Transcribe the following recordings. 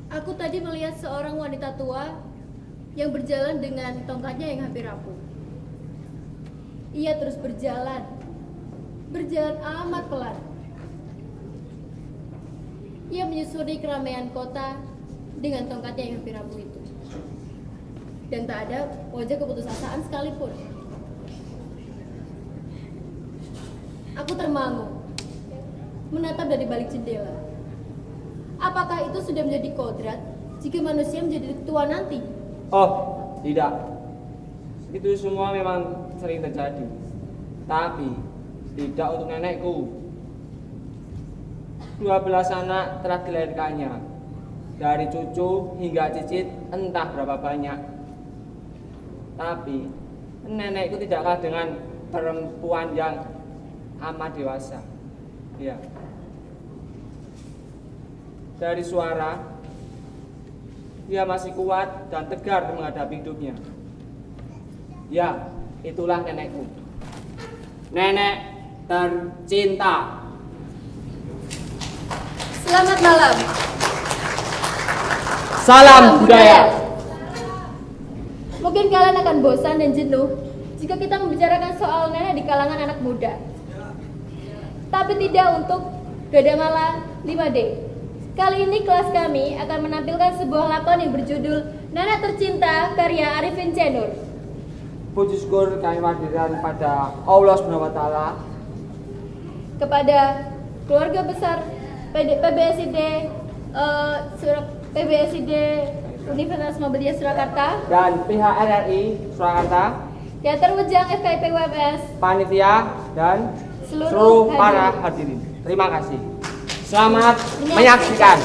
Aku tadi melihat seorang wanita tua yang berjalan dengan tongkatnya yang hampir rapuh. Ia terus berjalan amat pelan. Ia menyusuri keramaian kota dengan tongkatnya yang hampir rapuh itu. Dan tak ada wajah keputusasaan sekalipun. Aku termangu, menatap dari balik jendela. Apakah itu sudah menjadi kodrat jika manusia menjadi tua nanti? Oh, tidak. Itu semua memang sering terjadi. Tapi tidak untuk nenekku. 12 anak telah dilahirkannya. Dari cucu hingga cicit entah berapa banyak. Tapi nenekku tidak kalah dengan perempuan yang amat dewasa. Ya. Dari suara, dia masih kuat dan tegar menghadapi hidupnya. Ya, itulah nenekku. Nenek tercinta. Selamat malam. Salam budaya. Mungkin kalian akan bosan dan jenuh jika kita membicarakan soal nenek di kalangan anak muda. Tapi tidak untuk Gadamala 5D. Kali ini kelas kami akan menampilkan sebuah lakon yang berjudul Nenek Tercinta karya Arifin C. Nur. Puji syukur kami panjatkan pada Allah SWT, kepada keluarga besar PBSID Universitas Muhammadiyah Surakarta dan pihak RRI Surakarta, Teater Wejang FKIP UMS, panitia dan seluruh para hadirin. Terima kasih. Selamat menyaksikan.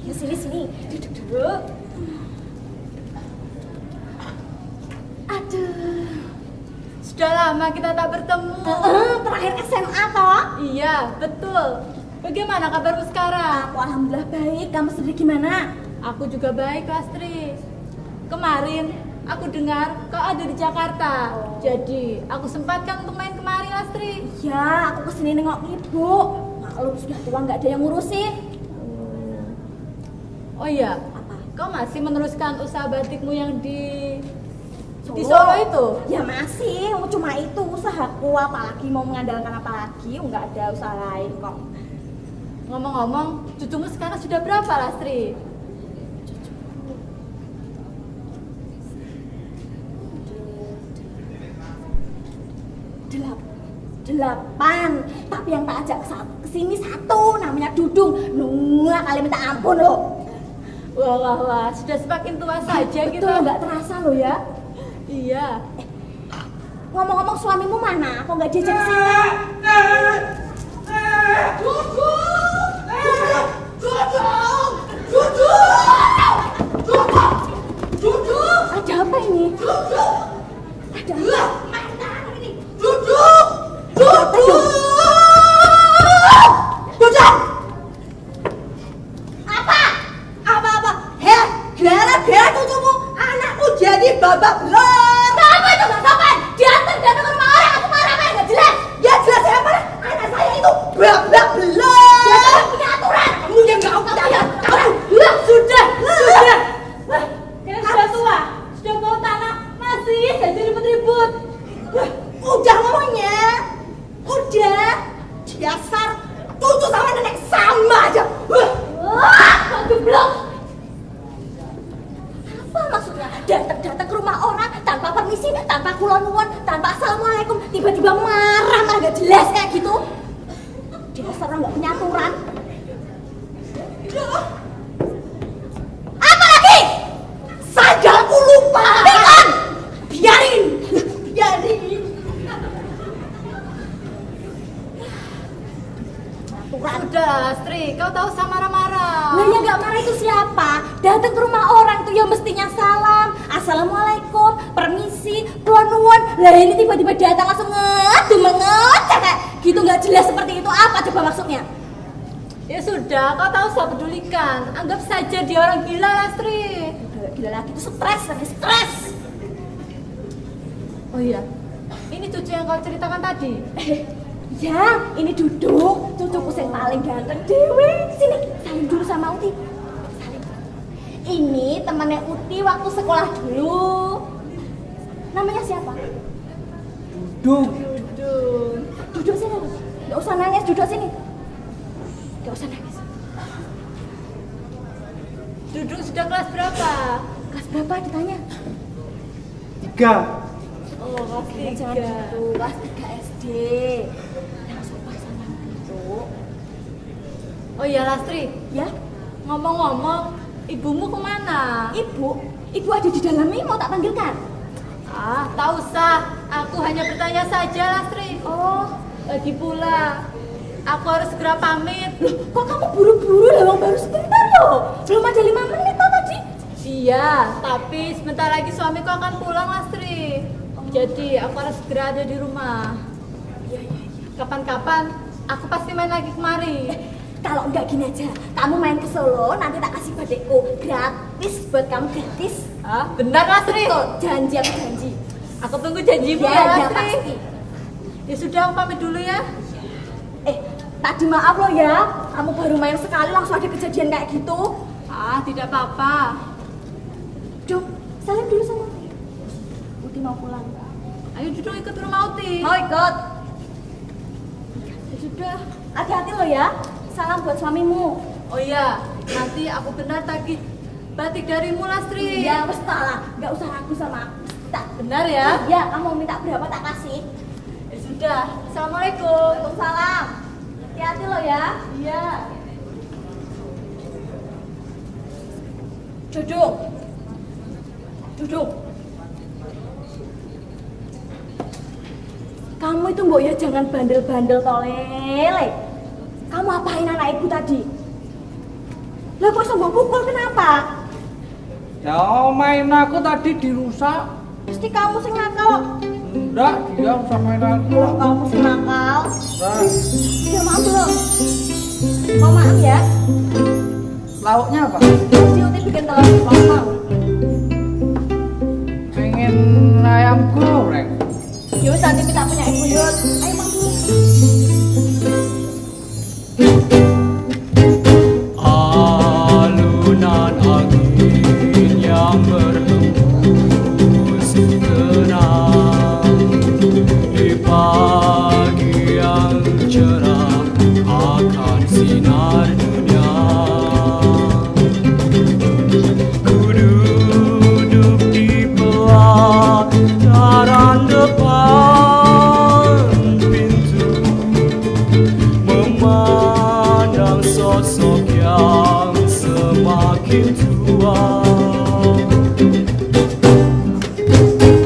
Ya sini. Duduk dulu. Aduh. Sudah lama kita tak bertemu. Terakhir SMA toh? Iya, betul. Bagaimana kabarmu sekarang? Aku alhamdulillah baik. Kamu sendiri gimana? Aku juga baik, Lastri. Kemarin aku dengar kau ada di Jakarta. Jadi, aku sempatkan untuk main kemari, Lastri. Ya, aku kesini nengok ibu. Maklum sudah tua nggak ada yang ngurusin. Oh iya, Apa? kau masih meneruskan usaha batikmu yang di Solo itu? Ya masih, cuma itu usahaku. Apalagi mau mengandalkan apa lagi? Nggak ada usaha lain kok. Ngomong-ngomong, cucumu sekarang sudah berapa, Lastri? Delapan. Tapi yang tak ajak kesini satu, namanya Dudung. Nunggu kali minta ampun loh. Wah, sudah semakin tua saja Betul, kita. nggak terasa loh ya. Iya. Ngomong-ngomong suamimu mana? Kok nggak diajak kesini? Ada apa ini? Ada apa? Apa? Heh, gara-gara cucumu anakku jadi babak belur. Apa itu nggak sopan? Diantar datang ke rumah orang, aku marah apa nggak jelas? Ya jelas saya marah. Anak saya itu babak belur. Dia tidak punya aturan. Kamu yang nggak punya aturan. Sudah. Kalian sudah tua, sudah bawa tanah, masih saja ribut-ribut. Udah ngomongnya. Udah. Dasar cucu sama nenek sama aja. Geblok. Apa maksudnya? Datang ke rumah orang tanpa permisi, tanpa kulon-kulon, tanpa assalamualaikum, tiba-tiba marah gak jelas kayak gitu. Dasar orang gak punya aturan. Apa lagi? Sandalku lupa. Biarin. Sudah, Lastri, kau tahu sama marah-marah. Lah yang gak marah itu siapa? Datang ke rumah orang tuh ya mestinya salam, assalamualaikum, permisi, nuwun. Lah ini tiba-tiba datang langsung mengecek kayak gitu nggak jelas seperti itu. Apa coba maksudnya? Ya sudah, kau tahu saya pedulikan. Anggap saja dia orang gila, Lastri. Gila lagi itu lagi stres. Oh iya, ini cucu yang kau ceritakan tadi. Ya, ini Duduk, cucuku yang paling ganteng dewe. Sini, salim dulu sama Uti. Salim. Ini temannya Uti waktu sekolah dulu. Namanya siapa? Duduk. Duduk sini. Gak usah nangis, duduk sini. Gak usah nangis. Duduk sudah kelas berapa? Kelas berapa ditanya? 3. Oh, kelas Jangan 3. gitu, kelas 3 SD. Langsung sama gitu. Oh iya, Lastri, Ya, ngomong-ngomong, ibumu kemana? ibu ada di dalam ini, mau tak panggilkan? Ah, tak usah. Aku hanya bertanya saja, Lastri. Oh, Lagi pula, aku harus segera pamit. loh, kok kamu buru-buru lah, baru sebentar loh. Belum ada 5 menit kok tadi. Iya, tapi sebentar lagi suamiku akan pulang, Lastri. Jadi aku harus segera ada di rumah. Iya. Kapan-kapan aku pasti main lagi kemari. Kalau enggak gini aja, kamu main ke Solo, nanti tak kasih badekku gratis buat kamu gratis. Ah, benar, Lastri. Tuh, janji aku janji. Aku tunggu janjimu Ya, ya, ya Lastri. pasti. Ya sudah, aku pamit dulu ya. Tadi maaf loh ya, kamu baru main sekali langsung ada kejadian kayak gitu. Ah, tidak apa-apa. Dong, salim dulu sama Uti. Uti mau pulang. Ayo duduk ikut rumah Uti. Mau ikut? Ya sudah. Hati-hati loh ya. Salam buat suamimu. Oh iya, nanti aku benar tagih batik darimu, Lastri. Iya, wes salah. Nggak usah ragu sama aku. Tak. Benar ya? Ya, kamu minta berapa tak kasih. Ya sudah. Assalamualaikum. Waalaikumsalam. Hati-hati loh ya. Iya. Duduk. Kamu itu mbok ya jangan bandel-bandel tolele. Kamu apain anak ibu tadi? Lah kok sama pukul kenapa? Ya main aku tadi dirusak. Pasti kamu sing nakal. Enggak, dia rusak main aku. Kalau kamu sing nakal. Nah, Udah maaf belum? Mau maaf ya? lauknya apa? Si Uti bikin telur potong. Pengen ayam goreng. Yus, nanti kita punya ibu Yus. Ayo mandi. Alunan angin yang berhembus tenang di pagi yang cerah akan sinar dunia. Ku duduk di pelataran depan pintu, memandang sosok yang semakin tua.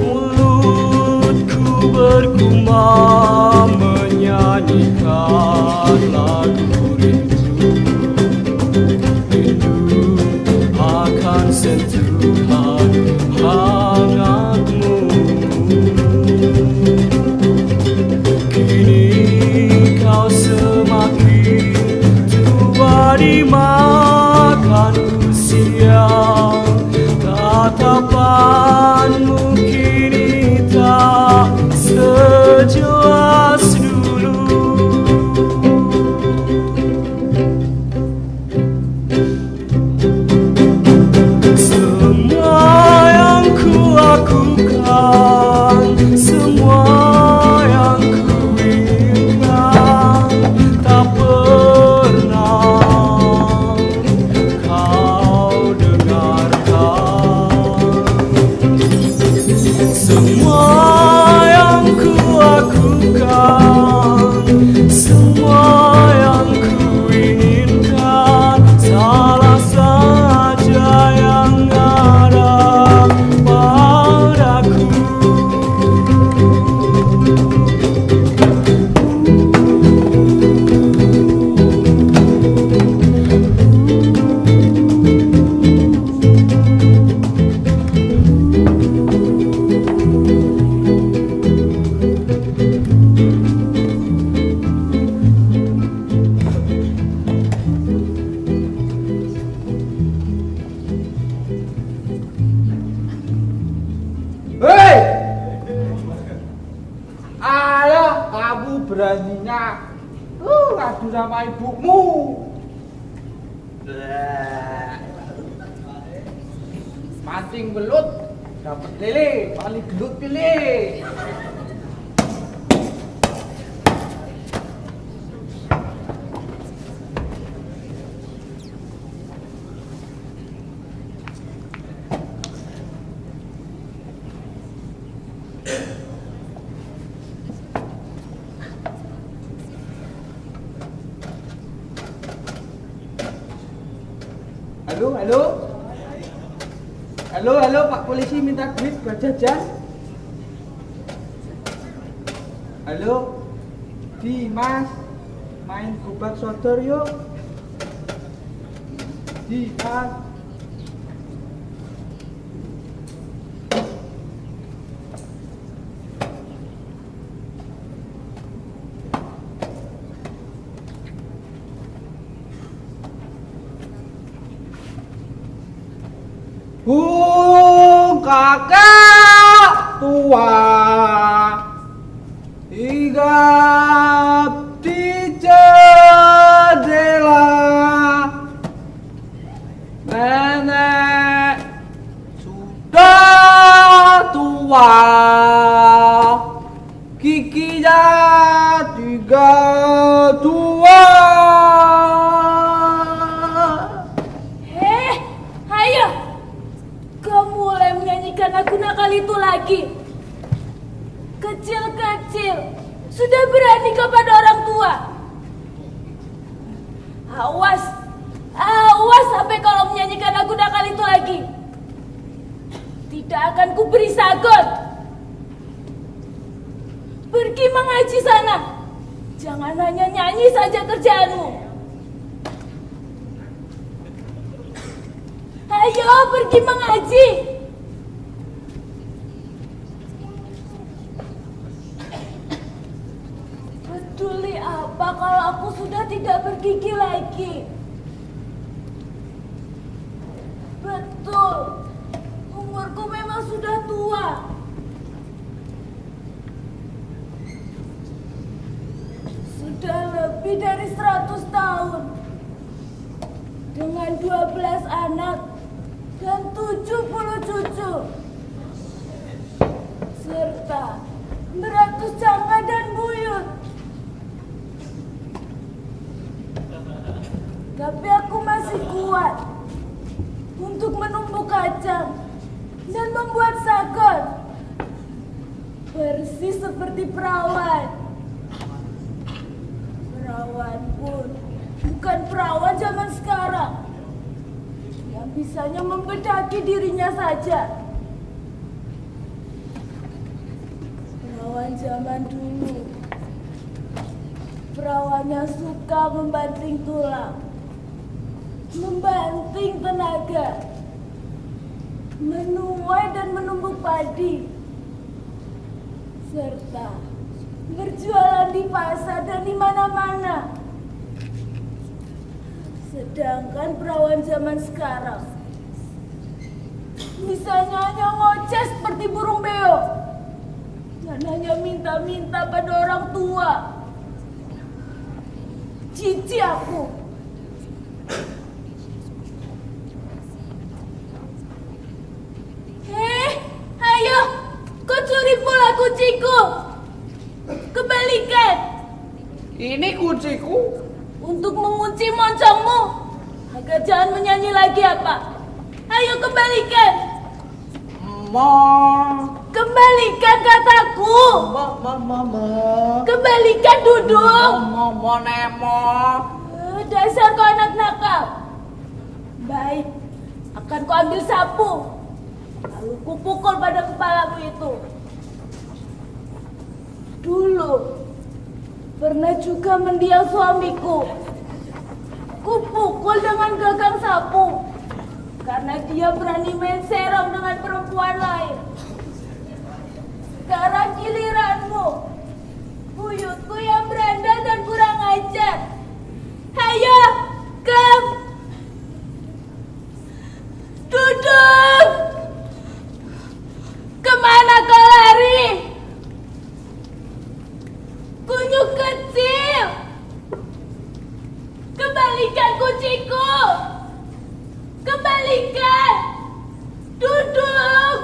Mulutku bergumam menyanyikan lagu rindu, rindu akan sentuhan hangatmu. Kini kau semakin tua dimakan usia, tatapanmu kini tak sejelas dulu. Semua yang ku lakukan, semua yang ku inginkan, tak pernah kau dengarkan. Semua yang ku lakukan, semua yang ku inginkan, salah saja yang ada padaku. Hei! Ayo, kamu beraninya adu sama ibumu. Mancing belut, dapat lele, paling gelut pilih. Halo, halo. Halo, halo, Pak Polisi minta duit buat jajan. Halo, Dimas, main gobat sodor yuk. Dimas. Kakak tua hingga di jendela, nenek sudah tua, giginya 32. Ayo, kamu mulai menyanyikan lagu nakal itu lagi. Kecil-kecil, sudah berani kepada orang tua. Awas, awas sampai kalau menyanyikan lagu nakal itu lagi. Tidak akan kuberi sagot. Pergi mengaji sana. Jangan hanya nyanyi saja kerjaanmu. Ayo pergi mengaji. Peduli apa kalau aku sudah tidak bergigi lagi? Betul, umurku memang sudah tua. Sudah lebih dari 100 tahun. Dengan 12 anak dan 70 cucu. Serta beratus jangka dan buyut. Tapi aku masih kuat untuk menumbuk kacang dan membuat sagon. Persis seperti perawan. Perawan pun bukan perawan zaman sekarang yang bisanya membedaki dirinya saja. Perawan zaman dulu, perawan yang suka membanting tulang, membanting tenaga, menuai dan menumbuk padi, serta berjualan di pasar dan di mana-mana. Sedangkan perawan zaman sekarang misalnya hanya ngoceh seperti burung beo dan hanya minta-minta pada orang tua. Jijik aku. Ayo, kau curi pula kunciku. Kembalikan. Ini kunciku. Untuk mengunci moncongmu agar jangan menyanyi lagi apa? Ayo kembalikan. Kembalikan kataku. Kembalikan Dudung. Dasar kau anak nakal. Baik, akan kau ambil sapu lalu kupukul pada kepalamu itu. Dulu pernah juga mendiang suamiku. Kupukul dengan gagang sapu karena dia berani main serong dengan perempuan lain. Sekarang giliranmu, buyutku yang beranda dan kurang ajar. Ayo, Dudung! Kemana kau lari? Kunyuk kecil! Kembalikan kunciku! Kembalikan! Dudung!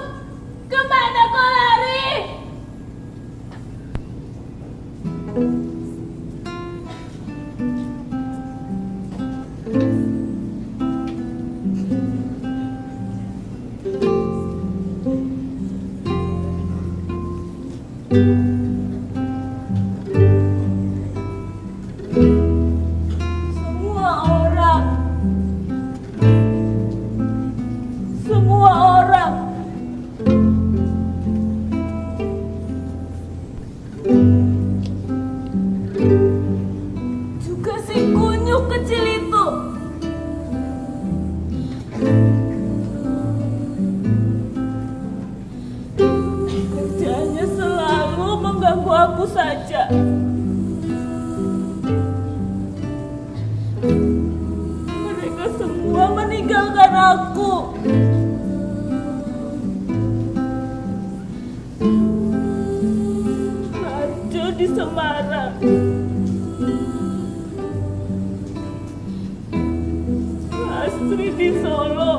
Kemana kau lari? Semua orang juga si kunyuk kecil itu kerjanya selalu mengganggu aku saja. Mereka semua meninggalkan aku. Rajo di Semarang, Astri di Solo,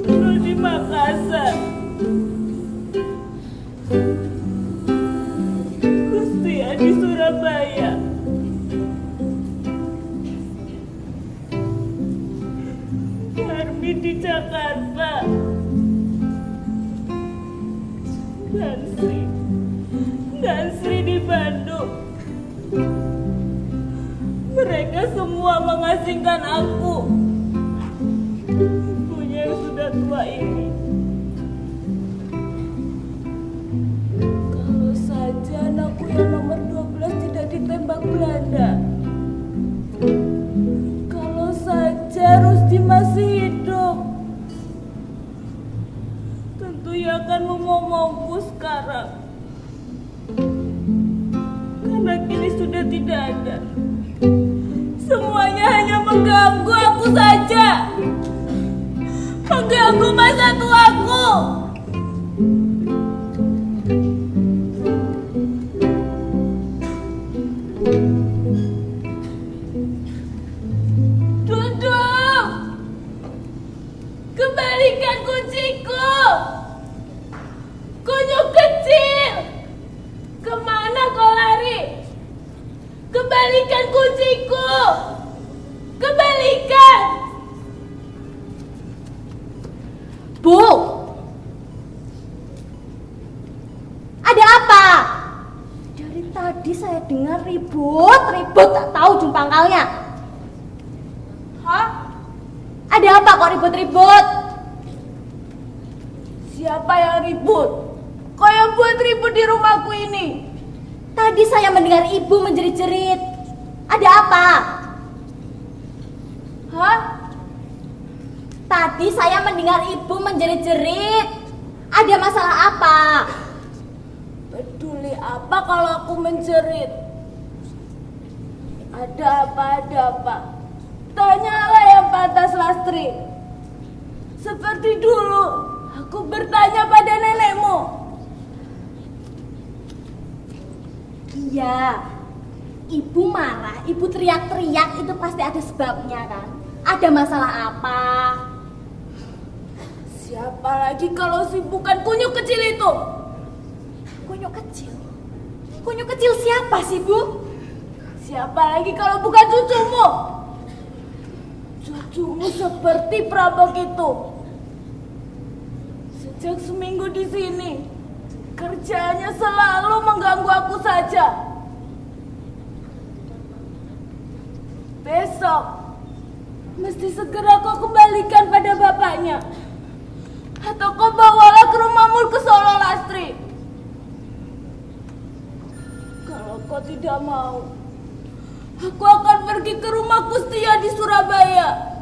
Guru di Makassar, Gustia di Surabaya, Darmi di Jakarta, dan Sri di Bandung. Mereka semua mengasingkan aku, ibunya yang sudah tua ini. Kalau saja anakku yang nomor 12 tidak ditembak Belanda, tidak ada. Semuanya hanya mengganggu aku saja. Mengganggu masa tuaku. Duduk. Kembalikan kunciku. Kunyuk kecil. Kemana kau lari? Kembalikan kunciku. Kembalikan. Bu, ada apa? Dari tadi saya dengar ribut, tak tahu ujung pangkalnya. Hah? Ada apa kok ribut-ribut? Siapa yang ribut? Kau yang buat ribut di rumahku ini. Tadi saya mendengar ibu menjerit-jerit. Ada apa? Hah? Tadi saya mendengar ibu menjerit-jerit. Ada masalah apa? Peduli apa kalau aku menjerit? Ada apa? Tanyalah yang pantas, Lastri. Seperti dulu aku bertanya pada nenekmu. Iya, ibu marah, ibu teriak-teriak itu pasti ada sebabnya kan? Ada masalah apa? Siapa lagi kalau si bukan kunyuk kecil itu? Kunyuk kecil? Kunyuk kecil siapa sih, Bu? Siapa lagi kalau bukan cucumu? Cucumu seperti perampok itu. Sejak seminggu di sini, kerjanya selalu mengganggu aku saja. Besok, mesti segera kau kembalikan pada bapaknya. Atau kau bawalah ke rumahmu ke Solo, Lastri. Kalau kau tidak mau, aku akan pergi ke rumah Kustia di Surabaya.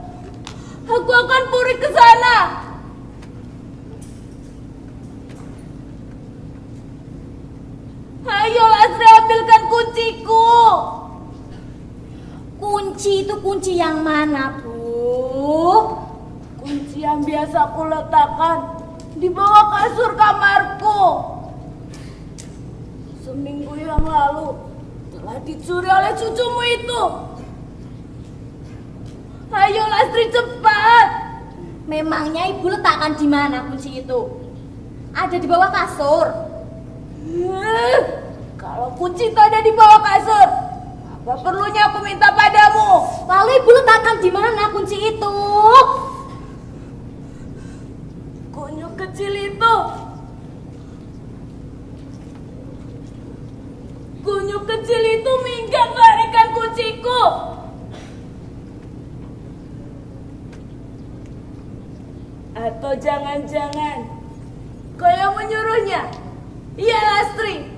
Aku akan puri ke sana. Ayo Lastri, ambilkan kunciku. Kunci itu kunci yang mana, Bu? Kunci yang biasa aku letakkan di bawah kasur kamarku. Seminggu yang lalu telah dicuri oleh cucumu itu. Ayo Lastri, cepat. Memangnya ibu letakkan di mana kunci itu? Ada di bawah kasur. Kalau kunci itu ada di bawah kasur, apa perlunya aku minta padamu? Lalu ibu letakkan di mana kunci itu? Kunyuk kecil itu. Kunyuk kecil itu minggat melarikan kunciku. Atau jangan-jangan kau yang menyuruhnya? Iya, Lastri.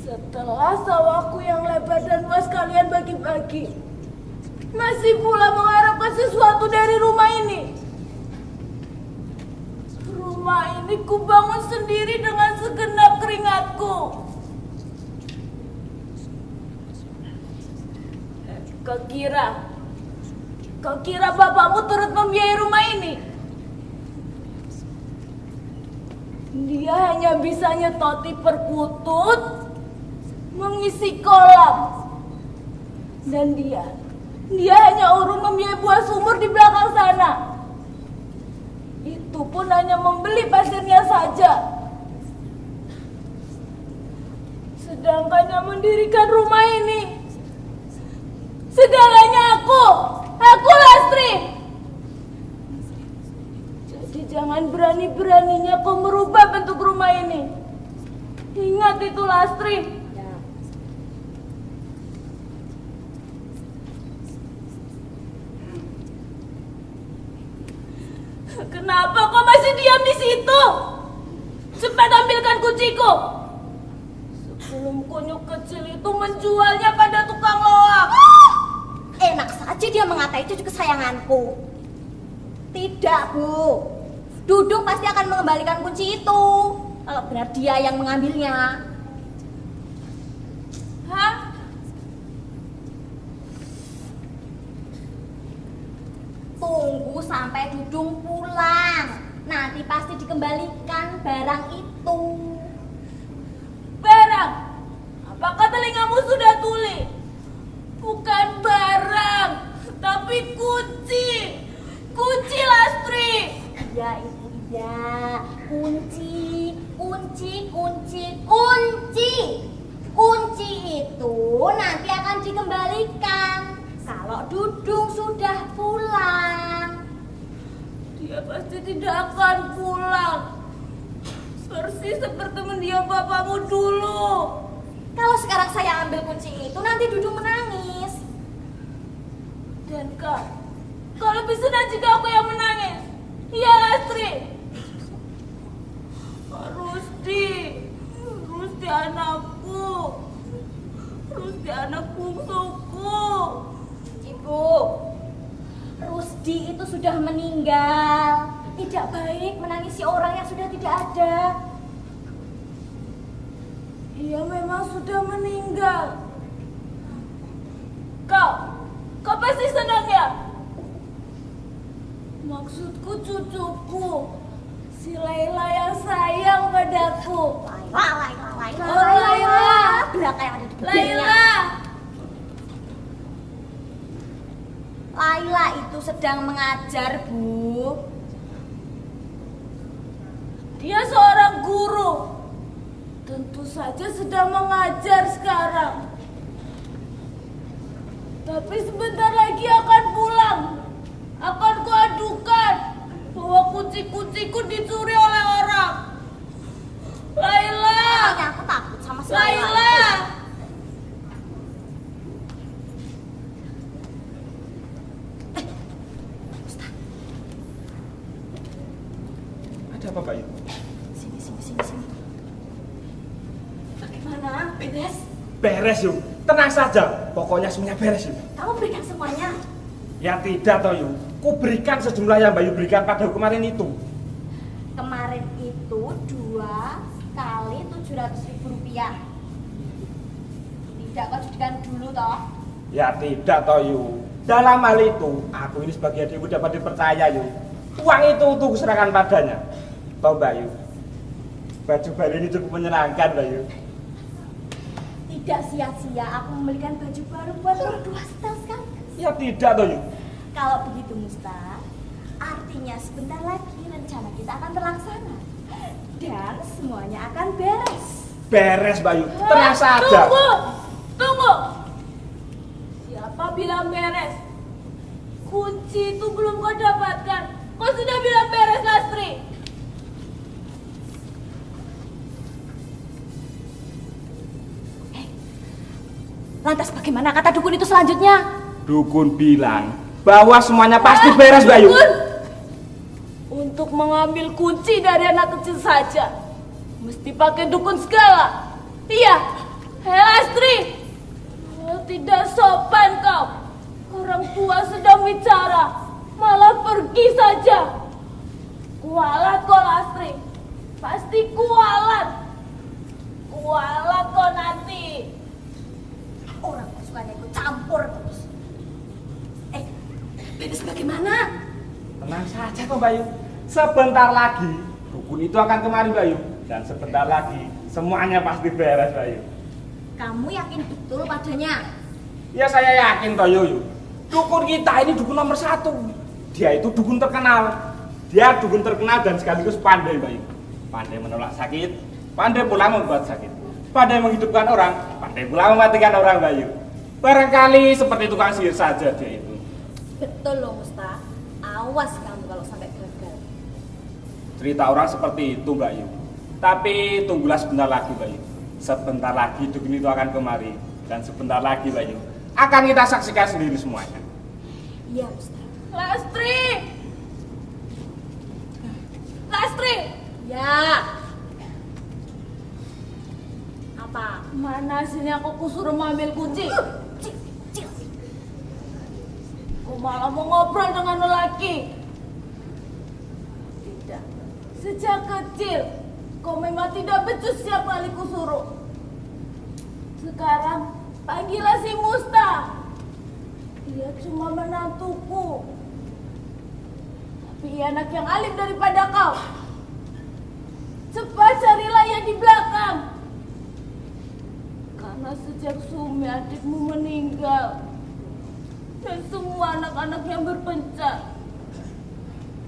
Setelah sawahku yang lebar dan luas kalian bagi-bagi, masih pula mengharapkan sesuatu dari rumah ini. Rumah ini kubangun sendiri dengan segenap keringatku. Kau kira bapakmu turut membiayai rumah ini? Dia hanya bisa nyetoti perkutut, mengisi kolam. Dan dia hanya urung membiayai buah sumur di belakang sana. Itu pun hanya membeli pasirnya saja. Sedangkan yang mendirikan rumah ini, segalanya aku Lastri. Jadi jangan berani-beraninya kau merubah bentuk rumah ini. Ingat itu, Lastri. Kenapa kau masih diam di situ? Cepat ambilkan kunciku. Sebelum kunyuk kecil itu menjualnya pada tukang loak. Enak saja dia mengatai cucu kesayanganku. Tidak, Bu. Dudung pasti akan mengembalikan kunci itu. Kalau benar dia yang mengambilnya. tunggu sampai Dudung pulang. Nanti pasti dikembalikan barang itu. Barang? Apakah telingamu sudah tuli? Bukan barang, tapi kunci. Kunci, Lastri. Iya ibu, iya. Kunci, kunci, kunci, kunci. Kunci itu nanti akan dikembalikan kalau Dudung sudah pulang. Dia pasti tidak akan pulang. Persis seperti mendiam bapakmu dulu. Kalau sekarang saya ambil kunci itu, nanti Dudung menangis. Dan kau lebih senang jika aku yang menangis. Iya, Lastri. Rusdi anakku. Rusdi anak bungsuku. Ibu, Rusdi itu sudah meninggal. Tidak baik menangisi orang yang sudah tidak ada. Ia memang sudah meninggal. Kau pasti senang ya? Maksudku cucuku, si Laila yang sayang padaku. Laila. Belakang yang ada di bibirnya. Laila itu sedang mengajar, Bu. Dia seorang guru. Tentu saja sedang mengajar sekarang. Tapi sebentar lagi akan pulang. Akan kuadukan bahwa kunci-kunciku dicuri oleh orang. Laila! Makanya aku takut sama si Laila. Laila! Ada apa, Mbak Yu? Sini. Bagaimana? Beres? Beres, Yu. Tenang saja. Pokoknya semuanya beres, Yu. Kamu berikan semuanya. Ya tidak, toh, Yu. Ku berikan sejumlah yang Mbak Yu berikan pada kemarin itu. Kemarin itu 2 kali 700.000 rupiah. Tidak kau jadikan dulu toh? Ya tidak, toh, Yu. Dalam hal itu, aku ini sebagai adikmu dapat dipercaya, Yu. Uang itu untuk kuserahkan padanya. Toh, Mbak Yu. Baju baru ini cukup menyenangkan, Mbak Yu. Tidak sia-sia aku membelikan baju baru buat berdua setel sekali. Ya tidak, toh, Yu. Kalau begitu Musta, artinya sebentar lagi rencana kita akan terlaksana dan semuanya akan beres. Beres, Mbak Yu. Tenang saja. Tunggu. Siapa bilang beres? Kunci itu belum kau dapatkan. Kau sudah bilang beres, Lastri. Lantas bagaimana kata dukun itu selanjutnya? Dukun bilang bahwa semuanya pasti beres, Mbak Yu. Dukun! Untuk mengambil kunci dari anak kecil saja mesti pakai dukun segala. Iya, Lastri, tidak sopan kau. Orang tua sedang bicara, malah pergi saja. Kualat kau, Lastri. Pasti kualat. Kualat kau nanti. Orang sukanya ikut campur terus. Beres bagaimana? Tenang saja kok, Mbak Yu. Sebentar lagi dukun itu akan kemari, Mbak Yu. Dan sebentar lagi semuanya pasti beres, Mbak Yu. Kamu yakin betul padanya? Ya saya yakin, toh, Yu. Dukun kita ini dukun nomor 1. Dia itu dukun terkenal. Dia dukun terkenal dan sekaligus pandai, Mbak Yu. Pandai menolak sakit, pandai pula membuat sakit. Pandai menghidupkan orang, pandai pula mematikan orang, Mbak Yu. Barangkali seperti tukang sihir saja dia itu. Betul loh Musta. Awas kamu kalau sampai gagal. Cerita orang seperti itu, Mbak Yu. Tapi tunggulah sebentar lagi, Mbak Yu. Sebentar lagi dukun itu akan kemari. Dan sebentar lagi, Mbak Yu, akan kita saksikan sendiri semuanya. Iya Musta. Lastri! Lastri! Ya. Apa? Mana sini aku suruh mengambil kunci? Cil. Kau malah mau ngobrol dengan lelaki. Tidak. Sejak kecil, kau memang tidak becus setiap kali kusuruh. Sekarang, panggillah si Musta. Dia cuma menantuku. Lebih enak yang alim daripada kau. Cepat carilah yang di belakang. Karena sejak Sumi adikmu meninggal dan semua anak-anaknya berpencar,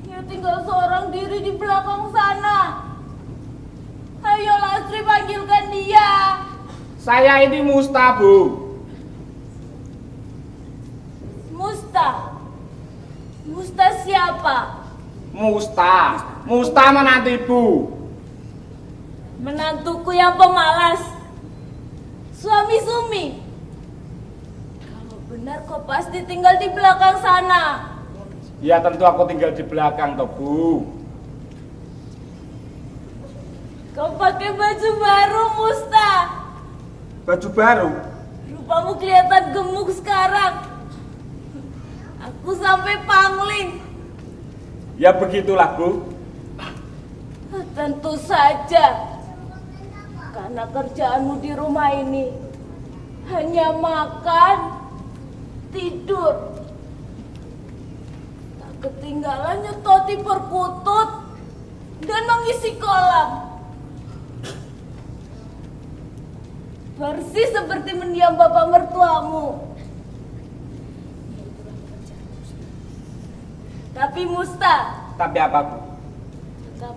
dia tinggal seorang diri di belakang sana. Ayo Lastri, panggilkan dia. Saya ini Musta, Bu. Musta? Musta siapa? Musta menantu Ibu. Menantuku yang pemalas, suami Sumi. Kalau benar kau pasti tinggal di belakang sana. Ya tentu aku tinggal di belakang toh, Bu. Kau pakai baju baru, Musta. Baju baru? Rupamu kelihatan gemuk sekarang. Aku sampai pangling. Ya begitulah, Bu. Tentu saja. Karena kerjaanmu di rumah ini hanya makan, tidur. Tak ketinggalan nyetoti perkutut dan mengisi kolam. Persis seperti mendiam bapak mertuamu. Tapi Musta, Tapi apa, Bu?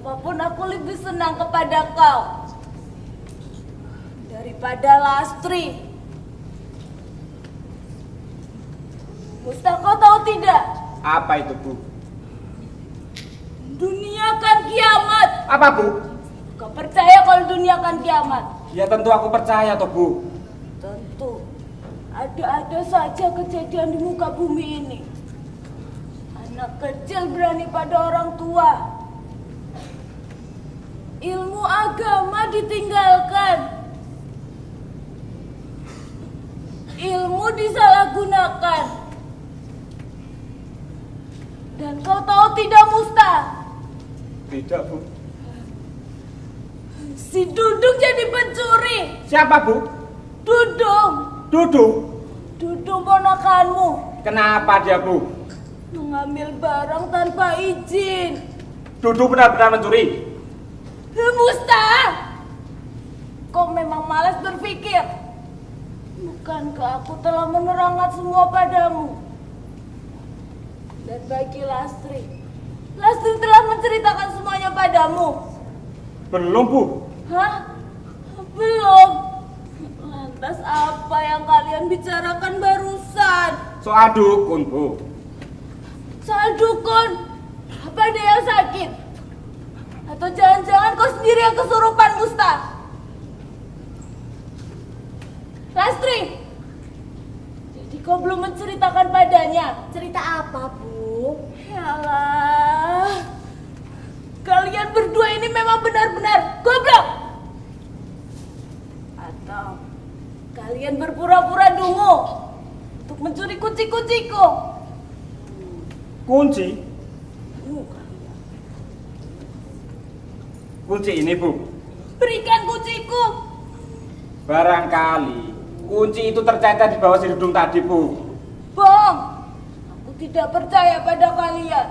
apapun aku lebih senang kepada kau daripada Lastri. Musta, kau tahu tidak? Apa itu, Bu? Dunia akan kiamat. Apa, Bu? Kau percaya kalau dunia akan kiamat? Ya tentu aku percaya toh, Bu. Tentu. Ada-ada saja kejadian di muka bumi ini. Anak kecil berani pada orang tua. Ilmu agama ditinggalkan. Ilmu disalahgunakan. Dan kau tahu tidak, Musta? Tidak, Bu. Si Dudung jadi pencuri. Siapa, Bu? Dudung. Dudung. Dudung ponakanmu. Kenapa dia, Bu? Mengambil barang tanpa izin. Dudung benar-benar mencuri. Musta, kau memang malas berpikir. Bukankah aku telah menerangkan semua padamu? Dan bagi Lastri, Lastri telah menceritakan semuanya padamu. Belum, Bu. Hah? Belum? Lantas apa yang kalian bicarakan barusan? Soal dukun, Bu. Soal dukun? Apa ada yang sakit? Atau jangan-jangan kau sendiri yang kesurupan, Musta? Lastri, jadi kau belum menceritakan padanya? Cerita apa, Bu? Yalah, kalian berdua ini memang benar-benar goblok. Atau kalian berpura-pura dungu untuk mencuri kunci-kunciku? Kunci? Kunci ini, Bu. Berikan kunciku. Barangkali kunci itu tercecer di bawah si Dudung tadi, Bu. Bohong. Aku tidak percaya pada kalian.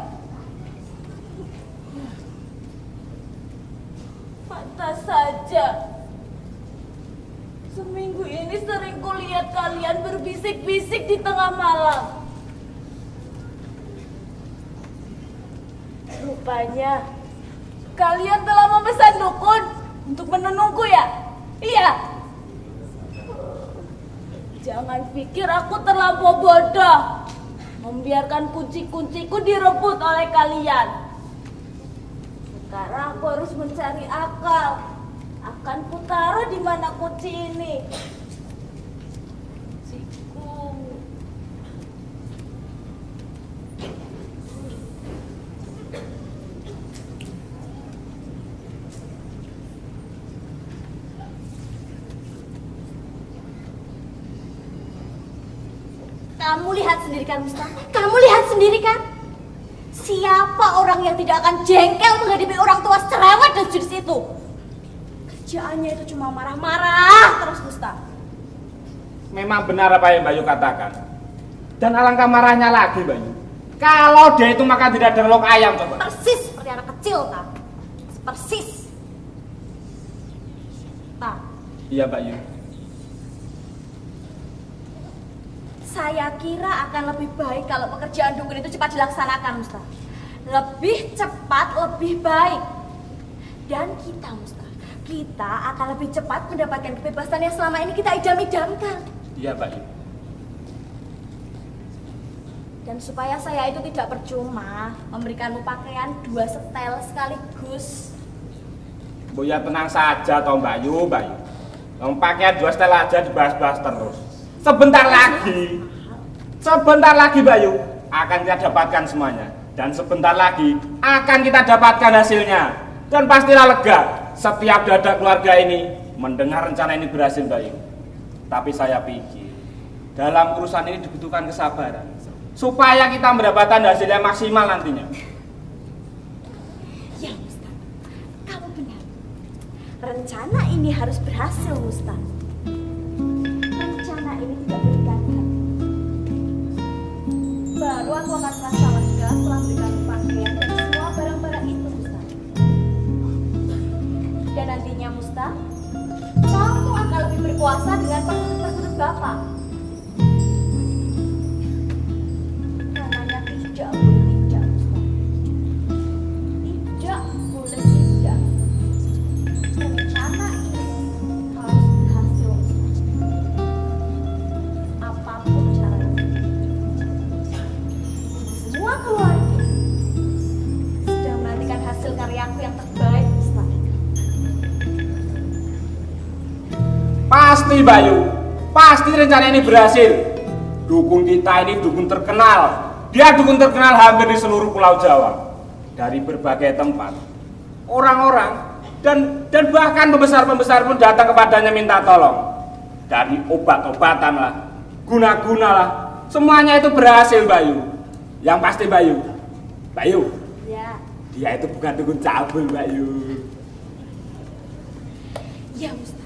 Pantas saja. Seminggu ini sering kulihat kalian berbisik-bisik di tengah malam. Rupanya kalian telah memesan dukun untuk menenungku ya? Iya. Jangan pikir aku terlampau bodoh membiarkan kunci-kunciku direbut oleh kalian. Sekarang aku harus mencari akal. Akan kutaruh di mana kunci ini. Kunciku. Kamu lihat sendiri kan, Musta? Kamu lihat sendiri kan? Siapa orang yang tidak akan jengkel menghadapi orang tua cerewet dan judis itu? Kerjaannya itu cuma marah-marah terus, Musta. Memang benar apa yang Bayu katakan. Dan alangkah marahnya lagi, Bayu. Kalau dia itu makan tidak ada lok ayam coba. Persis seperti anak kecil, Ta. Persis. Ta, Iya Mbak Yu. saya kira akan lebih baik kalau pekerjaan dukun itu cepat dilaksanakan, Musta. Lebih cepat, lebih baik. Dan kita, Musta, kita akan lebih cepat mendapatkan kebebasan yang selama ini kita idam-idamkan. Iya Mbak Yu. Dan supaya saya itu tidak percuma memberikanmu pakaian 2 setel sekaligus. Bu ya tenang saja toh Mbak Yu, Mbak Yu. Yang pakaian 2 setel aja dibahas-bahas terus. Sebentar lagi Mbak Yu akan kita dapatkan semuanya. Dan sebentar lagi akan kita dapatkan hasilnya. Dan pastilah lega setiap dada keluarga ini mendengar rencana ini berhasil Mbak Yu. Tapi saya pikir dalam urusan ini dibutuhkan kesabaran supaya kita mendapatkan hasil yang maksimal nantinya. Ya, Musta, kamu benar. Rencana ini harus berhasil, Musta. Rencana ini tidak boleh gagal. Baru aku akan merasa lega setelah berikan pakaian dan semua barang-barang itu, Musta. Dan nantinya, Musta, kamu akan lebih berkuasa dengan perkutut Bapak. Namanya tidak boleh tidak, Musta. Tidak boleh tidak. Rencana ini harus berhasil, Musta. Apapun caranya. Semua keluarga sedang menantikan hasil karyaku yang terbaik, Musta. Pasti Bayu, pasti rencana ini berhasil. Dukun kita ini dukun terkenal. Dia dukun terkenal hampir di seluruh Pulau Jawa. Dari berbagai tempat, orang-orang dan bahkan pembesar-pembesar pun datang kepadanya minta tolong. Dari obat-obatan lah, guna-guna lah, semuanya itu berhasil Bayu. Yang pasti Bayu, Ya, dia itu bukan dukun cabul Bayu. ya, Musta.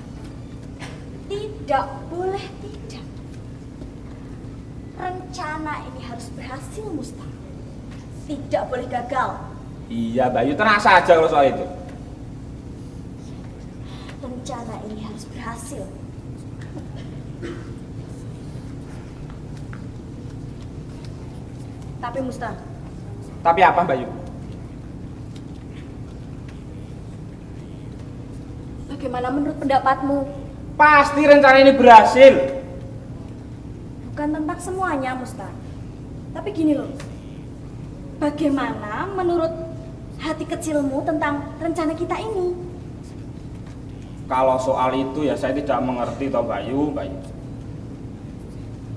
Tidak boleh tidak. Rencana ini harus berhasil, Musta. Tidak boleh gagal. Iya Bayu, tenang saja kalau soal itu. Rencana ini harus berhasil. Tapi Musta, Tapi apa Bayu? bagaimana menurut pendapatmu? Pasti rencana ini berhasil. Bukan tentang semuanya, Musta. Tapi gini loh. Bagaimana menurut hati kecilmu tentang rencana kita ini? Kalau soal itu ya saya tidak mengerti toh Bayu.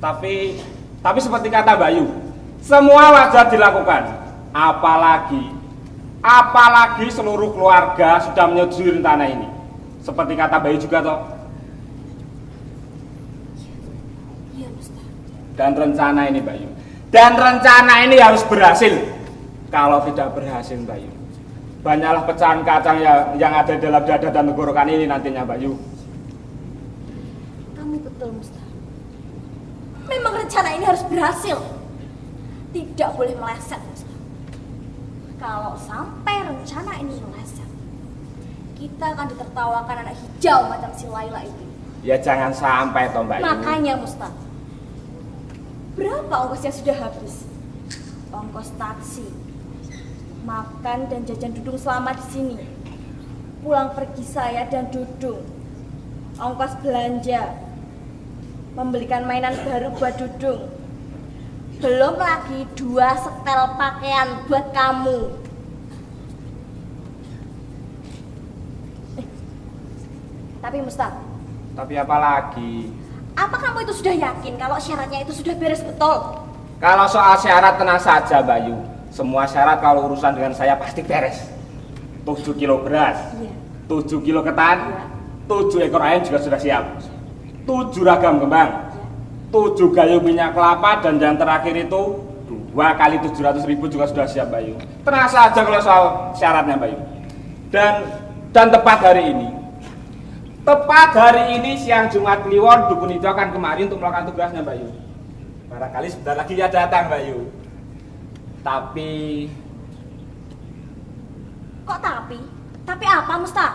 Tapi seperti kata Bayu, semua wajar dilakukan. Apalagi seluruh keluarga sudah menyetujui rencana ini. Seperti kata Bayu juga toh. Iya, Musta. Dan rencana ini Bayu. Dan rencana ini harus berhasil. Kalau tidak berhasil Bayu, banyaklah pecahan kacang yang ada di dalam dada dan tenggorokan ini nantinya Bayu. Kamu betul, Musta. Memang rencana ini harus berhasil. Tidak boleh meleset, Musta. Kalau sampai rencana ini meleset, kita akan ditertawakan anak hijau macam si Laila itu. Ya jangan sampai toh Bayu. Makanya, Musta, berapa ongkos yang sudah habis? Ongkos taksi, makan dan jajan Dudung selama di sini, pulang pergi saya dan Dudung, ongkos belanja, membelikan mainan baru buat Dudung, belum lagi 2 setel pakaian buat kamu. Tapi Musta, Tapi apa lagi? apa kamu itu sudah yakin kalau syaratnya itu sudah beres betul? Kalau soal syarat tenang saja Bayu. Semua syarat kalau urusan dengan saya pasti beres. 7 kilo beras, Iya. 7 kilo ketan, Iya. 7 ekor ayam juga sudah siap. 7 ragam kembang, 7 gayung minyak kelapa, dan yang terakhir itu 2 kali 700.000 juga sudah siap Bayu. Tenang saja kalau soal syaratnya Bayu. Dan tepat hari ini siang Jumat Kliwon, dukun itu akan kemari untuk melakukan tugasnya Bayu. Barangkali sebentar lagi dia datang Bayu. Tapi Kok tapi? Tapi apa, Musta?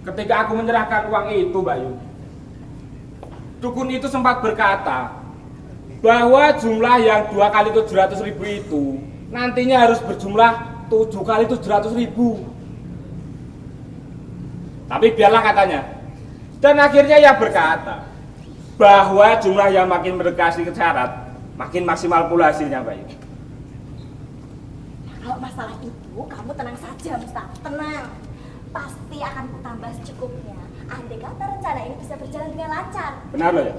ketika aku menyerahkan uang itu, Bayu, dukun itu sempat berkata bahwa jumlah yang 2 kali 700.000 itu nantinya harus berjumlah 7 kali 700.000. Tapi biarlah katanya. Dan akhirnya ia berkata bahwa jumlah yang makin mendekati syarat makin maksimal pula hasilnya, Bayu. Kalau masalah itu, kamu tenang saja, Musta. Tenang. Pasti akan kutambah secukupnya. Andai kata rencana ini bisa berjalan dengan lancar. Benar loh ya?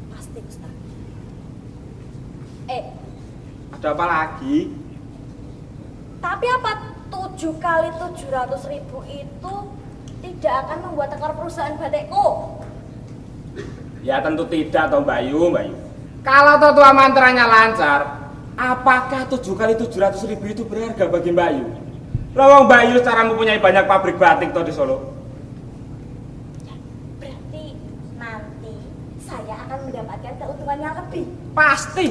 Pasti, Musta. Ada apa lagi? Tapi apa 7 kali 700.000 itu tidak akan membuat tekor perusahaan batikku? Ya tentu tidak toh, Bayu. Kalau tua mantranya lancar, apakah 7 kali 700.000 itu berharga bagi Bayu? Lawang Bayu secara mempunyai banyak pabrik batik toh di Solo. Berarti nanti saya akan mendapatkan keuntungan yang lebih. Pasti.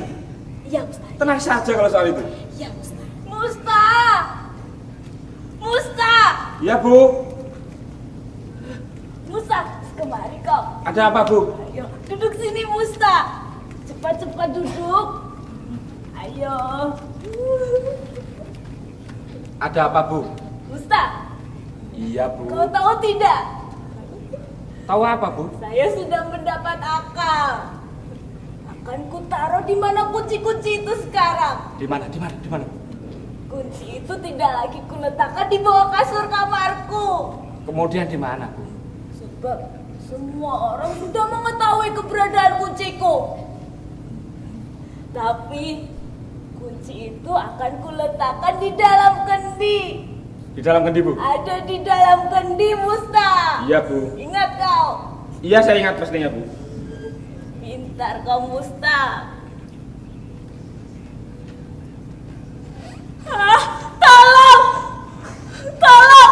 Iya, Musta. Tenang saja kalau soal itu. Iya, Musta. Musta! Musta! Ya, Bu. Musta, kemari kau. Ada apa, Bu? Ayo, duduk sini Musta. Cepat-cepat duduk. Ayo. Ada apa, Bu? Musta, Iya, Bu. kau tahu tidak? Tahu apa, Bu? Saya sudah mendapat akal. Akan kutaruh di mana kunci-kunci itu sekarang. Di mana? Kunci itu tidak lagi kuletakkan di bawah kasur kamarku. Kemudian di mana, Bu? Sebab semua orang sudah mengetahui keberadaan kunciku. Tapi kunci itu akan kuletakkan di dalam kendi. Di dalam kendi, Bu? Ada di dalam kendi, Musta. Iya, Bu. Ingat kau. Iya, saya ingat pastinya, Bu. Pintar kau, Musta. Tolong! Tolong!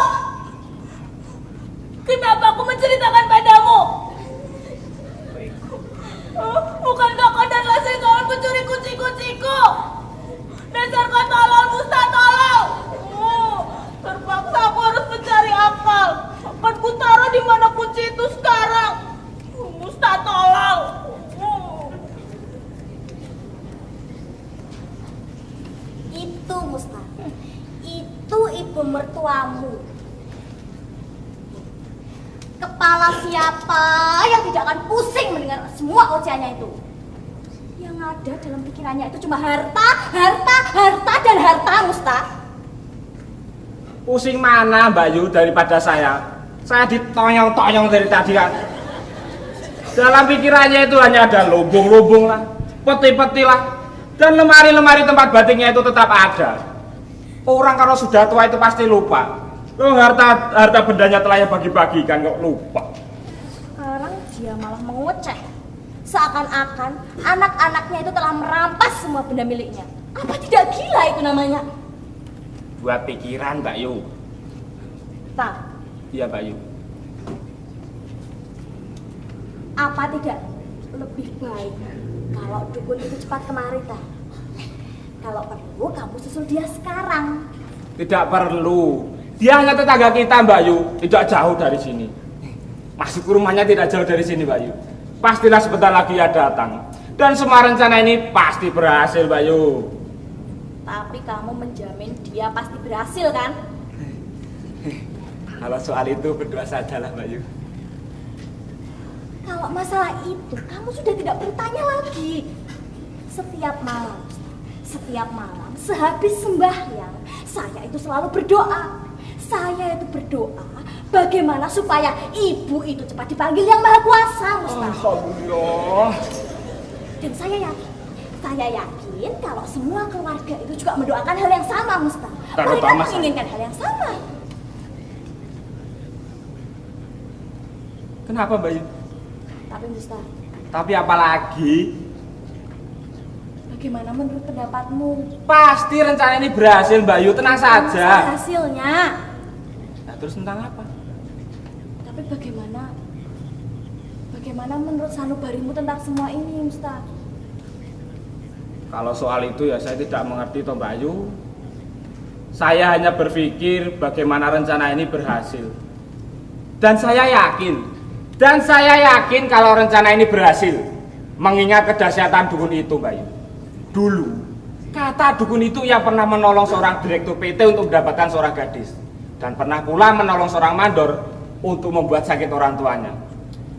Kenapa aku menceritakan padamu? Bukankah kau dan Lasri kawan pencuri kunci-kunciku? Dasar kau tolol, Musta, tolong! Terpaksa aku harus mencari akal. Akan kutaruh di mana kunci itu sekarang. Musta, tolong! Itu, Musta. Itu ibu mertuamu. Kepala siapa yang tidak akan pusing mendengar semua ocehannya itu? Yang ada dalam pikirannya itu cuma harta, dan harta, Musta. Pusing mana, Bayu, daripada saya? Saya ditonyong-tonyong dari tadi kan. Dalam pikirannya itu hanya ada lubung-lubung lah, peti-peti lah, dan lemari-lemari tempat batiknya itu tetap ada. Orang kalau sudah tua itu pasti lupa. Oh, harta bendanya telah ya bagi-bagikan kok lupa. Sekarang dia malah mengoceh. Seakan-akan anak-anaknya itu telah merampas semua benda miliknya. Apa tidak gila itu namanya? Buat pikiran, Mbak Yu. Pak, Iya, Mbak Yu. apa tidak lebih baik kalau dukun itu cepat kemari, tak? Kalau perlu, kamu susul dia sekarang. Tidak perlu. Dia hanya tetangga kita, Mbak Yu. Tidak jauh dari sini. Masuk ke rumahnya tidak jauh dari sini, Mbak Yu. Pastilah sebentar lagi ia datang. Dan semua rencana ini pasti berhasil, Mbak Yu. Tapi kamu menjamin dia pasti berhasil, kan? Kalau soal itu berdua sajalah, Mbak Yu. Kalau masalah itu, kamu sudah tidak perlu tanya lagi. Setiap malam, sehabis sembahyang, saya itu selalu berdoa. Saya itu berdoa bagaimana supaya ibu itu cepat dipanggil yang Maha Kuasa, Musta. Alhamdulillah. Dan saya yakin kalau semua keluarga itu juga mendoakan hal yang sama, Musta. Mereka menginginkan hal yang sama. Kenapa, Mbak Yu? Tapi Musta, Tapi apa lagi? bagaimana menurut pendapatmu? Pasti rencana ini berhasil, Mbak Yu. Tenang Masalah saja. hasilnya. Nah, terus tentang apa? Tapi bagaimana menurut sanubarimu tentang semua ini, Musta? Kalau soal itu ya saya tidak mengerti toh Mbak Ayu. Saya hanya berpikir bagaimana rencana ini berhasil. Dan saya yakin kalau rencana ini berhasil. Mengingat kedahsyatan dukun itu Mbak Ayu. Dulu, kata dukun itu yang pernah menolong seorang direktur PT untuk mendapatkan seorang gadis. Dan pernah pula menolong seorang mandor untuk membuat sakit orang tuanya.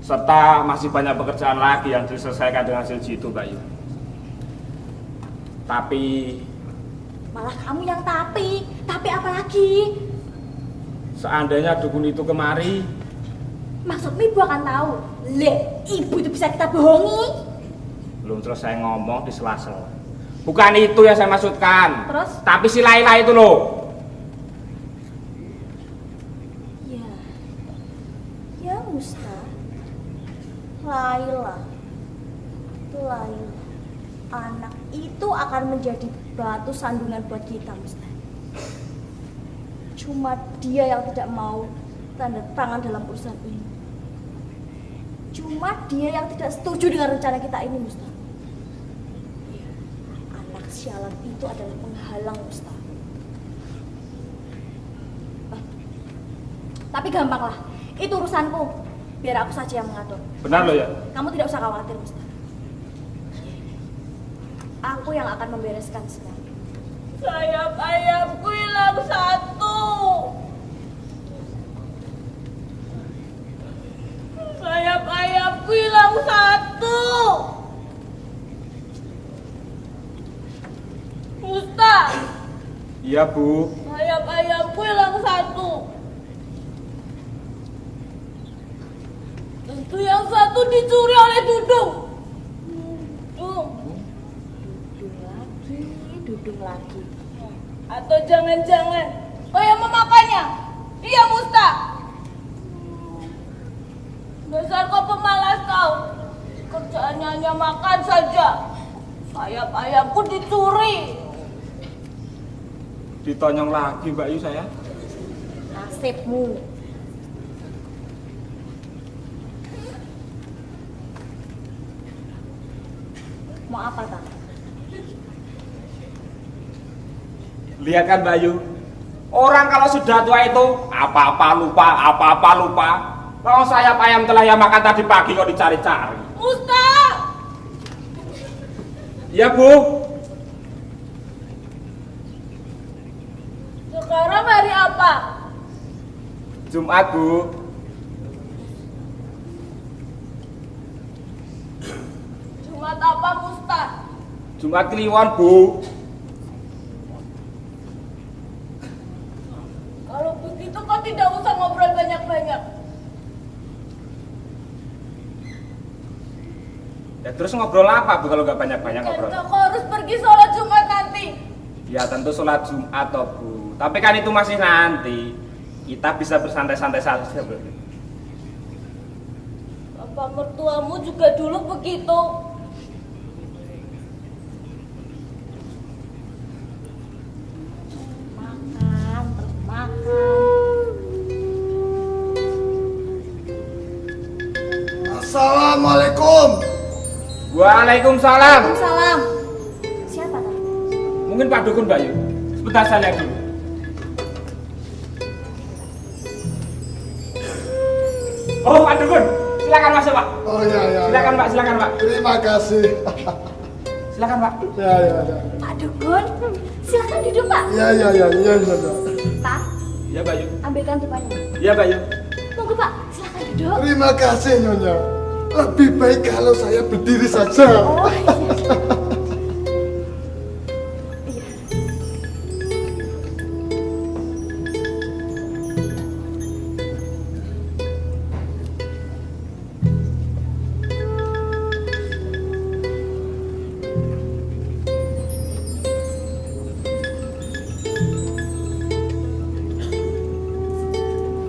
Serta masih banyak pekerjaan lagi yang diselesaikan dengan hasil jitu Mbak Ayu. Tapi Malah kamu yang tapi apa lagi? seandainya dukun itu kemari, Maksudmu ibu akan tahu? Ibu itu bisa kita bohongi? belum selesai ngomong di sela-sela. Bukan itu yang saya maksudkan. Terus? Tapi si Laila itu loh. Ya Ustaz. Laila. Anak itu akan menjadi batu sandungan buat kita, Ustaz. Cuma dia yang tidak mau tanda tangan dalam urusan ini. Cuma dia yang tidak setuju dengan rencana kita ini, Ustaz. Anak sialan itu adalah penghalang, Ustaz. Tapi gampang lah, itu urusanku. Biar aku saja yang mengatur. Benar loh ya? Kamu tidak usah khawatir, Ustaz. Aku yang akan membereskan semua. Sayap ayamku hilang satu. Sayap ayamku hilang satu. Ustaz, Iya Bu. sayap ayamku hilang satu. Tentu yang satu dicuri oleh Dudung. Dudung lagi. Atau jangan-jangan kau yang memakannya? Iya, Musta. Dasar kau pemalas kau. Kerjaannya hanya makan saja. Sayap ayamku dicuri. Ditonyong lagi Mbak Ayu saya. Nasibmu. Mau apa, tak? Lihat kan Mbak Ayu, orang kalau sudah tua itu apa-apa lupa. Kalau sayap ayam telah yang makan tadi pagi kok dicari-cari. Musta. Iya Bu. Sekarang hari apa? Jumat Bu. Jumat apa, Musta? Jumat Kliwon Bu. Kalau begitu kau tidak usah ngobrol banyak-banyak. Ya terus ngobrol apa Bu kalau nggak banyak-banyak Dan ngobrol? kau harus pergi sholat Jumat nanti. Ya tentu sholat Jumat toh Bu. Tapi kan itu masih nanti. Kita bisa bersantai-santai saja Bu. Bapak mertuamu juga dulu begitu. Assalamualaikum. Waalaikumsalam. Salam. Siapa, tak? Mungkin Pak Dukun Mbak Ayu. Sebentar saya lihat dulu. Oh Pak Dukun, silakan masuk Pak. Oh ya. Silakan Pak, silakan Pak. Terima kasih. Silakan Pak. Ya. Pak Dukun, silakan duduk, Pak. Ya. Pak, Ya Mbak Ayu. ambilkan tupanya. Ya Mbak Ayu. Tunggu, Pak. Silakan duduk. Terima kasih Nyonya. Lebih baik kalau saya berdiri saja. Oh, iya.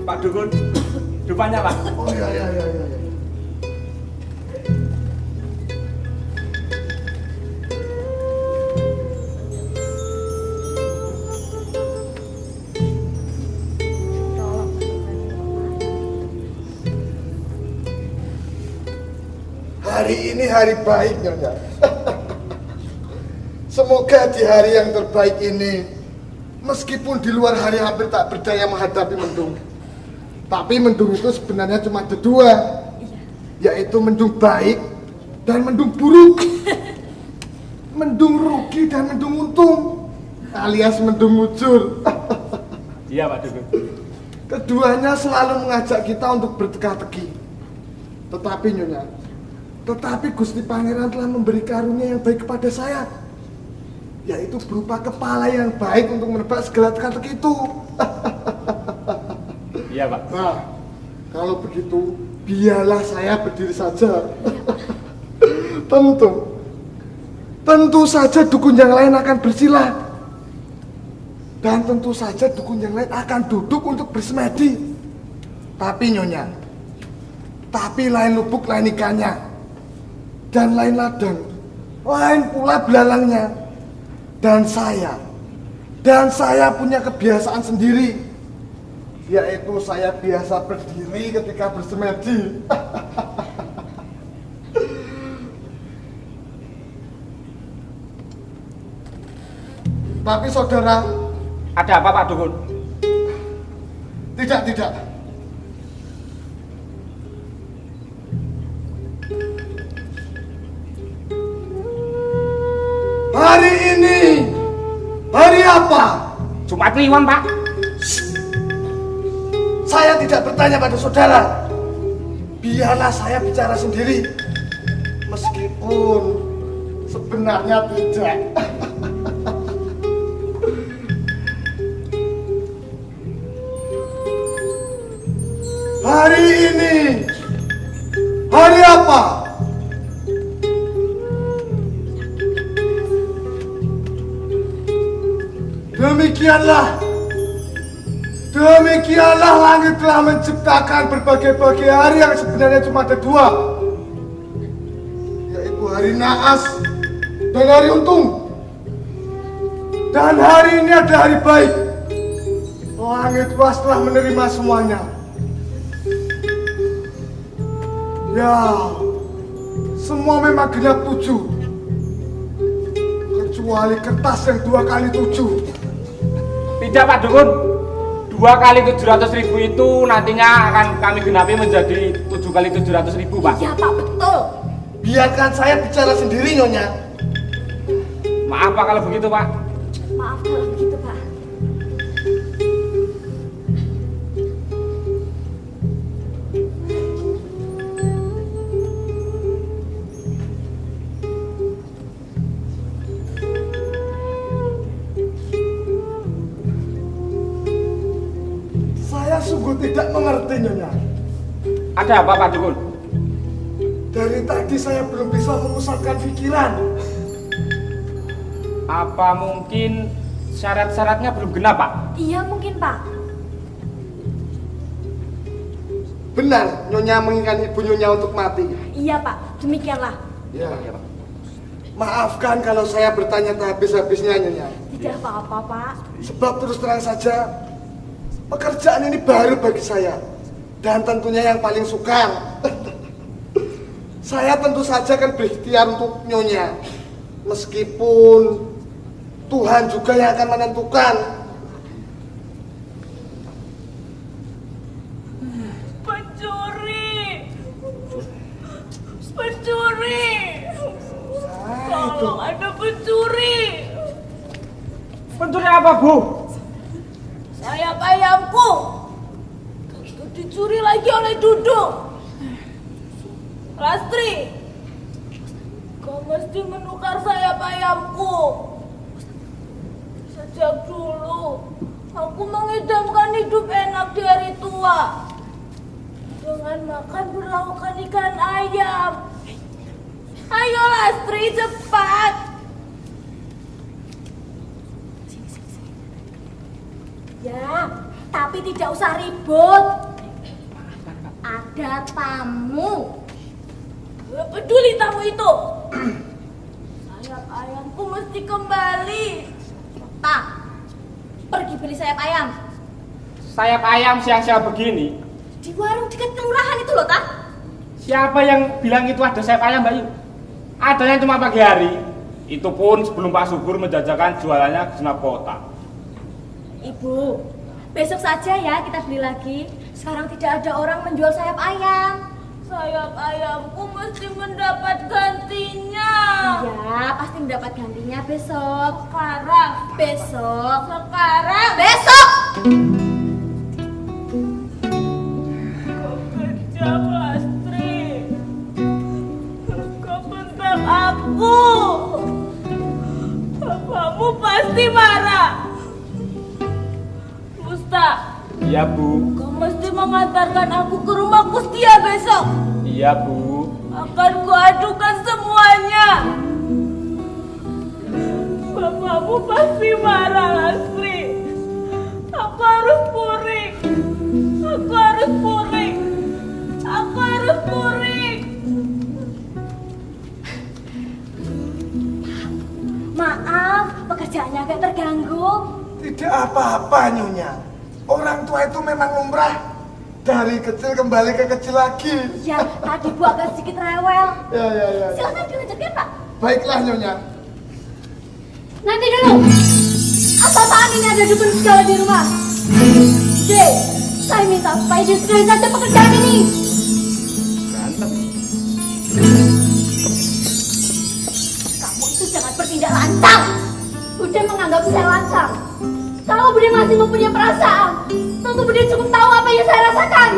Pak Dukun, depannya Pak. Oh ya. Hari ini hari baik Nyonya. Semoga di hari yang terbaik ini, meskipun di luar hari hampir tak berdaya menghadapi mendung, tapi mendung itu sebenarnya cuma ada dua, yaitu mendung baik dan mendung buruk. Mendung rugi dan mendung untung, alias mendung mujur. Iya Pak Dukun. Keduanya selalu mengajak kita untuk berteka-teki. Tetapi Nyonya, Gusti Pangeran telah memberi karunia yang baik kepada saya, yaitu berupa kepala yang baik untuk menebak segala teka-teki itu. Iya Pak. Nah, kalau begitu, biarlah saya berdiri saja. Tentu saja dukun yang lain akan bersilah. Dan tentu saja dukun yang lain akan duduk untuk bersemedi. Tapi Nyonya, lain lubuk, lain ikannya, dan lain ladang, lain pula belalangnya. Dan saya punya kebiasaan sendiri, yaitu saya biasa berdiri ketika bersemedi. Tapi saudara, ada apa Pak Dukun? Tidak. Hari ini, hari apa? Jumat Kliwon Pak. Saya tidak bertanya pada saudara. Biarlah saya bicara sendiri. Meskipun sebenarnya tidak. Hari ini, hari apa? Demikianlah langit telah menciptakan berbagai-bagai hari yang sebenarnya cuma ada dua, yaitu hari naas dan hari untung. Dan hari ini ada hari baik. Langit luas telah menerima semuanya. Ya, semua memang genap 7, kecuali kertas yang 2 kali 7. Tidak Pak Dukun, 2 kali 700.000 itu nantinya akan kami genapi menjadi 7 kali 700.000 Pak. Iya Pak, betul. Biarkan saya bicara sendiri Nyonya. Maaf Pak kalau begitu Pak. Maaf kalau begitu Pak. Sungguh tidak mengerti Nyonya. Ada apa Pak Dukun? Dari tadi saya belum bisa memusatkan pikiran. Apa mungkin syarat-syaratnya belum genap Pak? Iya mungkin Pak. Benar Nyonya menginginkan ibu Nyonya untuk mati. Iya Pak, demikianlah. Ya. Maafkan kalau saya bertanya tak habis-habisnya Nyonya. Tidak apa-apa Pak. Sebab terus terang saja, pekerjaan ini baru bagi saya, dan tentunya yang paling sukar. Saya tentu saja akan berikhtiar untuk Nyonya, meskipun Tuhan juga yang akan menentukan. Pencuri, tolong ada pencuri. Pencuri apa Bu? Sayap ayamku tentu dicuri lagi oleh Dudung. Lastri, kau mesti menukar sayap ayamku. Sejak dulu aku mengidamkan hidup enak di hari tua dengan makan berlaukkan ikan ayam. Ayo Lastri, cepat. Ya, tapi tidak usah ribut. Ada tamu. Gak peduli tamu itu. Sayap ayamku mesti kembali. Tak, pergi beli sayap ayam. Sayap ayam siang-siang begini? Di warung dekat kelurahan itu loh, Tak. Siapa yang bilang itu ada sayap ayam Mbak Yu? Adanya cuma pagi hari. Itu pun sebelum Pak Subur menjajakan jualannya genap kota. Ibu, besok saja ya kita beli lagi. Sekarang tidak ada orang menjual sayap ayam. Sayap ayamku mesti mendapat gantinya. Ya, pasti mendapat gantinya besok. Sekarang. Besok. Sekarang. Besok. Kejam, Lastri. Kau bentak aku. Bapakmu pasti marah. Musta. Iya, Bu. Kau mesti mengantarkan aku ke rumah Kustia besok. Iya, Bu. Akan kuadukan semuanya. Bapakmu pasti marah, Lastri. Aku harus puring. Aku harus puring. Aku harus puring. Maaf, pekerjaannya agak terganggu. Tidak apa-apa Nyonya. Orang tua itu memang lumrah. Dari kecil kembali ke kecil lagi. Ya, tadi Bu agak sedikit rewel. Ya. Silakan dilanjutkan, Pak. Baiklah Nyonya. Nanti dulu. Apa-apaan ini ada dukun segala di rumah? J, saya minta supaya disudahi saja pekerjaan ini. Berantem. Kamu itu jangan bertindak lancang. Bude menganggap saya lancang. Kalau Bude masih mempunyai perasaan, tentu Bude cukup tahu apa yang saya rasakan.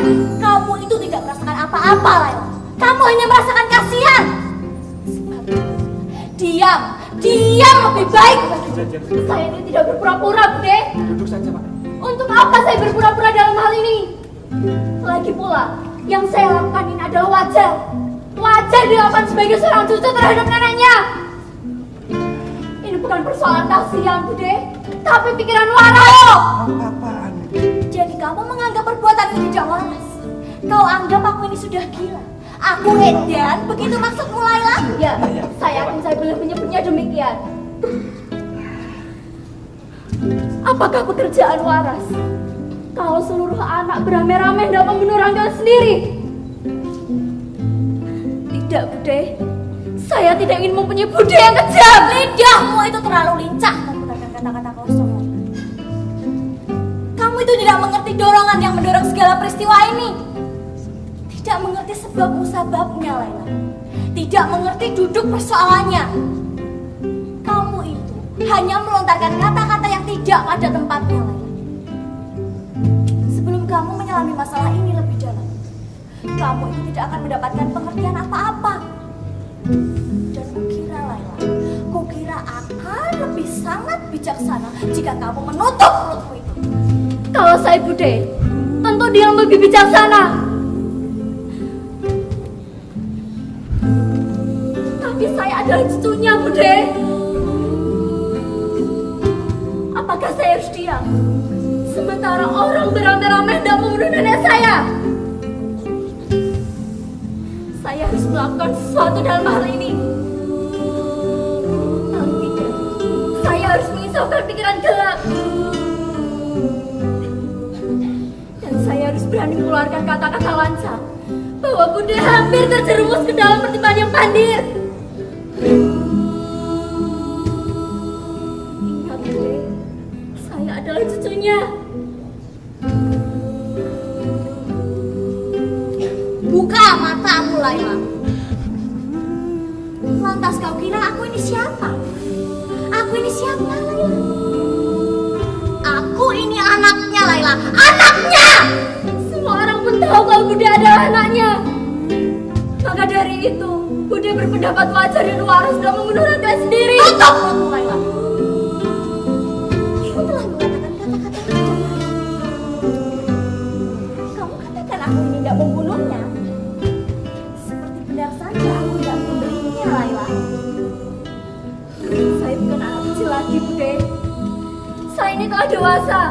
Kamu itu tidak merasakan apa-apa, Laila. Kamu hanya merasakan kasihan. Diam lebih baik. Saya ini tidak berpura-pura, Bude. Duduk saja, Pak. Untuk apa saya berpura-pura dalam hal ini? Lagi pula, yang saya lakukan ini adalah wajar. Wajar dilakukan sebagai seorang cucu terhadap neneknya. Ini bukan persoalan kasihan, Bude, tapi pikiran waras. Apaan? Jadi kamu menganggap perbuatan ini tidak waras. Kau anggap aku ini sudah gila. Aku edan, begitu maksudmu, Laila? Ya, saya yakin saya belum menyebutnya demikian. Apakah pekerjaan waras? Kalau seluruh anak beramai-ramai hendak membunuh orang tua sendiri? Tidak, Bude. Saya tidak ingin mempunyai budi yang kejam. Lidahmu itu terlalu lincah memutarkan kata-kata kosong. Kamu itu tidak mengerti dorongan yang mendorong segala peristiwa ini. Tidak mengerti sebab musababnya, Laila. Tidak mengerti duduk persoalannya. Kamu itu hanya melontarkan kata-kata yang tidak pada tempatnya, Laila. Sebelum kamu menyelami masalah ini lebih dalam, kamu itu tidak akan mendapatkan pengertian apa-apa. Dan kukira, Laila, kukira akan lebih sangat bijaksana jika kamu menutup mulutmu itu. Kalau saya Bude, tentu dia yang lebih bijaksana. Tapi saya adalah cucunya, Bude. Apakah saya harus diam? Sementara orang beramai-ramai hendak membunuh nenek saya. Saya harus melakukan sesuatu dalam hal ini. Kalau tidak, saya harus mengisahkan pikiran gelap. Dan saya harus berani mengeluarkan kata-kata lancang bahwa Bude hampir terjerumus ke dalam pertimbangan yang pandir. Ingat, Bude, saya adalah cucunya. Buka matamu, Laila. Lantas kau kira aku ini siapa? Aku ini siapa, Laila? Aku ini anaknya, Laila. Anaknya! Semua orang pun tahu kalau Bude adalah anaknya. Maka dari itu, Bude berpendapat wajar dan waras sudah membunuh anaknya sendiri. Tutup mulutmu, Laila. Kamu telah mengatakan kata-kata macam lain. Kamu katakan aku ini tidak membunuhnya. Seperti benar saja aku tidak membelinya, Laila. Saya bukan anak kecil lagi, Bude. Saya ini telah dewasa.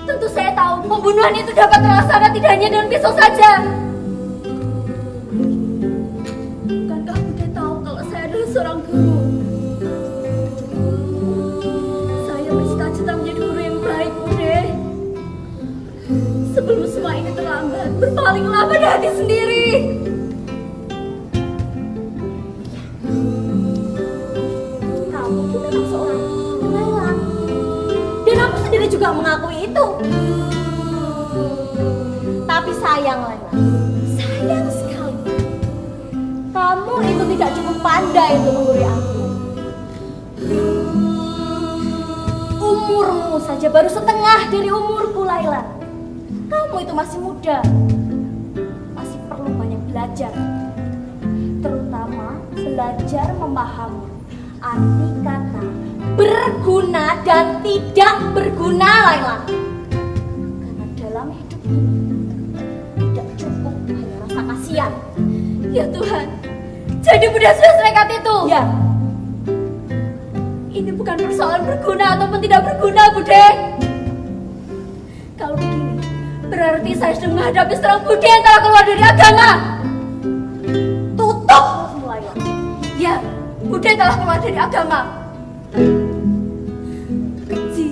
Tentu saya tahu pembunuhan itu dapat terlaksana tidak hanya dengan pisau saja. Bukankah Bude tahu kalau saya adalah seorang guru? Saya bercita-cita menjadi guru yang baik, Bude. Sebelum semua ini terlambat, berpalinglah pada hati sendiri. sayang, Laila. Sayang sekali. Kamu itu tidak cukup pandai untuk mengurus aku. Umurmu saja baru setengah dari umurku, Laila. Kamu itu masih muda. Masih perlu banyak belajar. Terutama belajar memahami arti kata berguna dan tidak berguna, Laila. Karena dalam hidup ini tidak cukup hanya rasa kasihan. Ya Tuhan, jadi Bunda sudah senekat itu. Ya. Ini bukan persoalan berguna ataupun tidak berguna, Bude. Kalau begini, berarti saya sudah menghadapi seorang Bude yang telah keluar dari agama. Tutup mulainya. Ya, Bude telah keluar dari agama. Keji.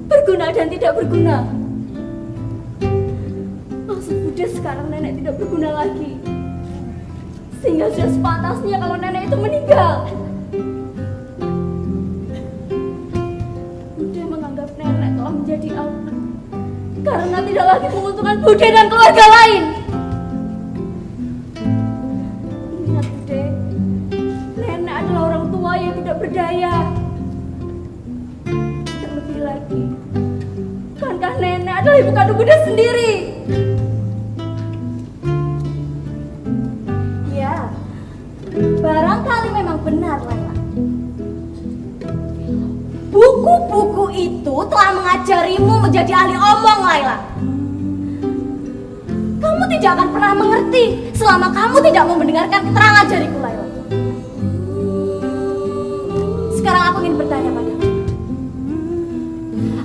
Berguna dan tidak berguna. Maksud Bude sekarang nenek tidak berguna lagi. Sehingga sudah sepantasnya kalau nenek itu meninggal. Bude menganggap nenek telah menjadi Allah karena tidak lagi menguntungkan Bude dan keluarga lain. Ingat Bude, nenek adalah orang tua yang tidak berdaya. Terlebih lagi, bukankah nenek adalah ibu kandung Bude sendiri? Barangkali memang benar, Laila. Buku-buku itu telah mengajarimu menjadi ahli omong, Laila. Kamu tidak akan pernah mengerti selama kamu tidak mau mendengarkan keterangan dariku, Laila. Sekarang aku ingin bertanya padamu.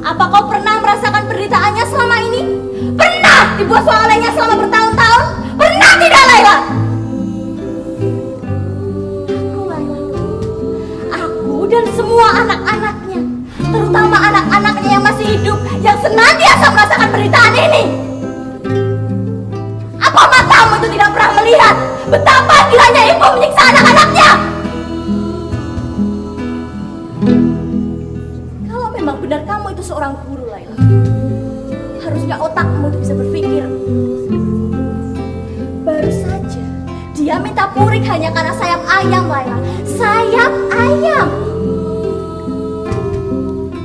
Apa kau pernah merasakan penderitaannya selama ini? Pernah dibuat olehnya selama bertahun-tahun? Pernah tidak, Laila? Dan semua anak-anaknya, terutama anak-anaknya yang masih hidup, yang senantiasa merasakan penderitaan ini. Apa matamu itu tidak pernah melihat betapa gilanya ibu menyiksa anak-anaknya? Kalau memang benar kamu itu seorang guru, Laila, harusnya otakmu itu bisa berpikir. Baru saja dia minta purik hanya karena sayap ayam, Laila. Sayap ayam.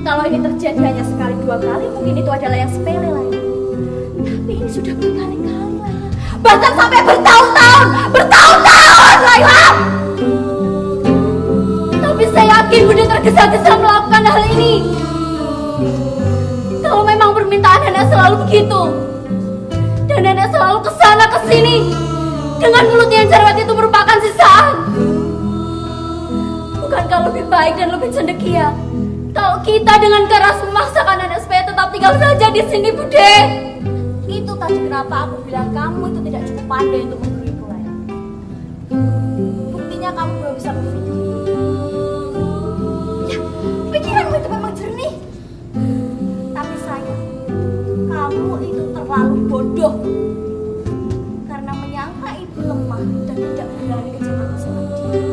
Kalau ini terjadi hanya sekali dua kali, mungkin itu adalah yang sepele, Laila. Tapi ini sudah berkali-kali, Laila. Bahkan sampai bertahun-tahun, Laila. Tapi saya yakin Bunda tergesa-gesa melakukan hal ini. Kalau memang permintaan nenek selalu begitu, dan nenek selalu kesana kesini dengan mulutnya yang cerewet itu merupakan sisaan. Bukankah lebih baik dan lebih cendekia kalau kita dengan keras memaksakan nenek supaya tetap tinggal saja di sini, Bude? Itu tadi kenapa aku bilang kamu itu tidak cukup pandai untuk mengurusku, Laila. Buktinya kamu belum bisa berpikir. Ya, pikiranmu itu memang jernih. Tapi sayang, kamu itu terlalu bodoh karena menyangka ibu lemah dan tidak berani kejadian seperti dia.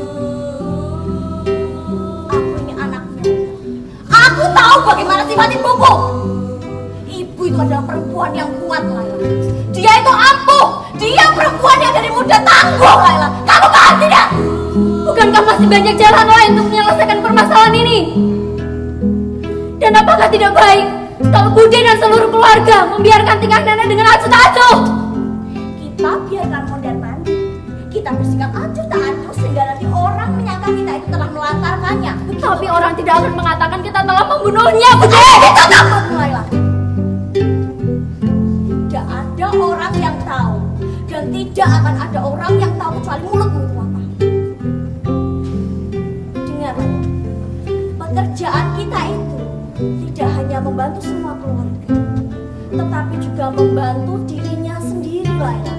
Aku tahu bagaimana sifat ibuku. Ibu itu adalah perempuan yang kuat, Laila. Dia itu ampuh. Dia perempuan yang dari muda tangguh, Laila. Kamu paham tidak? Bukankah masih banyak jalan lain untuk menyelesaikan permasalahan ini? Dan apakah tidak baik kalau Bude dan seluruh keluarga membiarkan tingkah nenek dengan acuh-acuh? Kita biarkan mondar-mandir. Kita bersikap acuh tak acuh sehingga nanti orang menyangka kita itu telah melantarkannya. Tapi orang tidak akan mengatakan kita telah membunuhnya, Bude. Itu takut, Laila. Tidak ada orang yang tahu dan tidak akan ada orang yang tahu kecuali mulutmu itu apa. Dengar, pekerjaan kita itu tidak hanya membantu semua keluarga, tetapi juga membantu dirinya sendiri, Laila.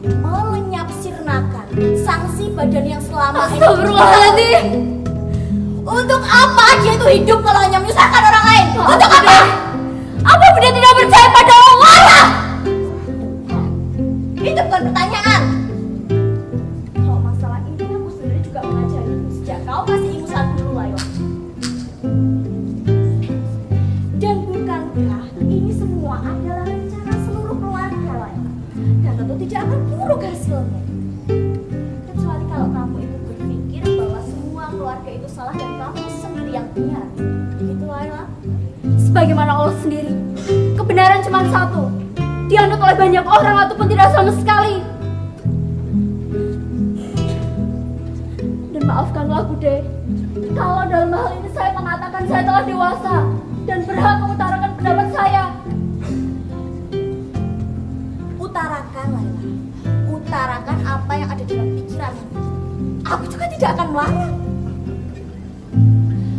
Melenyapsirnakan sanksi badan yang selama ini. Astagfirullahaladzim. Untuk apa dia itu hidup kalau hanya menyusahkan orang lain? Untuk apa? Apa Bunda tidak percaya pada Allah? Ya? Itu bukan pertanyaan. Kalau masalah ini aku sendiri juga mengajari sejak kau masih ingusan dulu, Laila. Dan bukankah buruk hasilnya. Kecuali kalau kamu itu berpikir bahwa semua keluarga itu salah dan kamu sendiri yang benar. Gitu Laila. Sebagaimana Allah sendiri, kebenaran cuma satu, dianut oleh banyak orang ataupun tidak sama sekali. Dan maafkanlah Bude, kalau dalam hal ini saya mengatakan saya telah dewasa dan berhak mengutarakan pendapat saya. Utarakan, Laila. Utarakan apa yang ada dalam pikiranmu. Aku juga tidak akan melarang.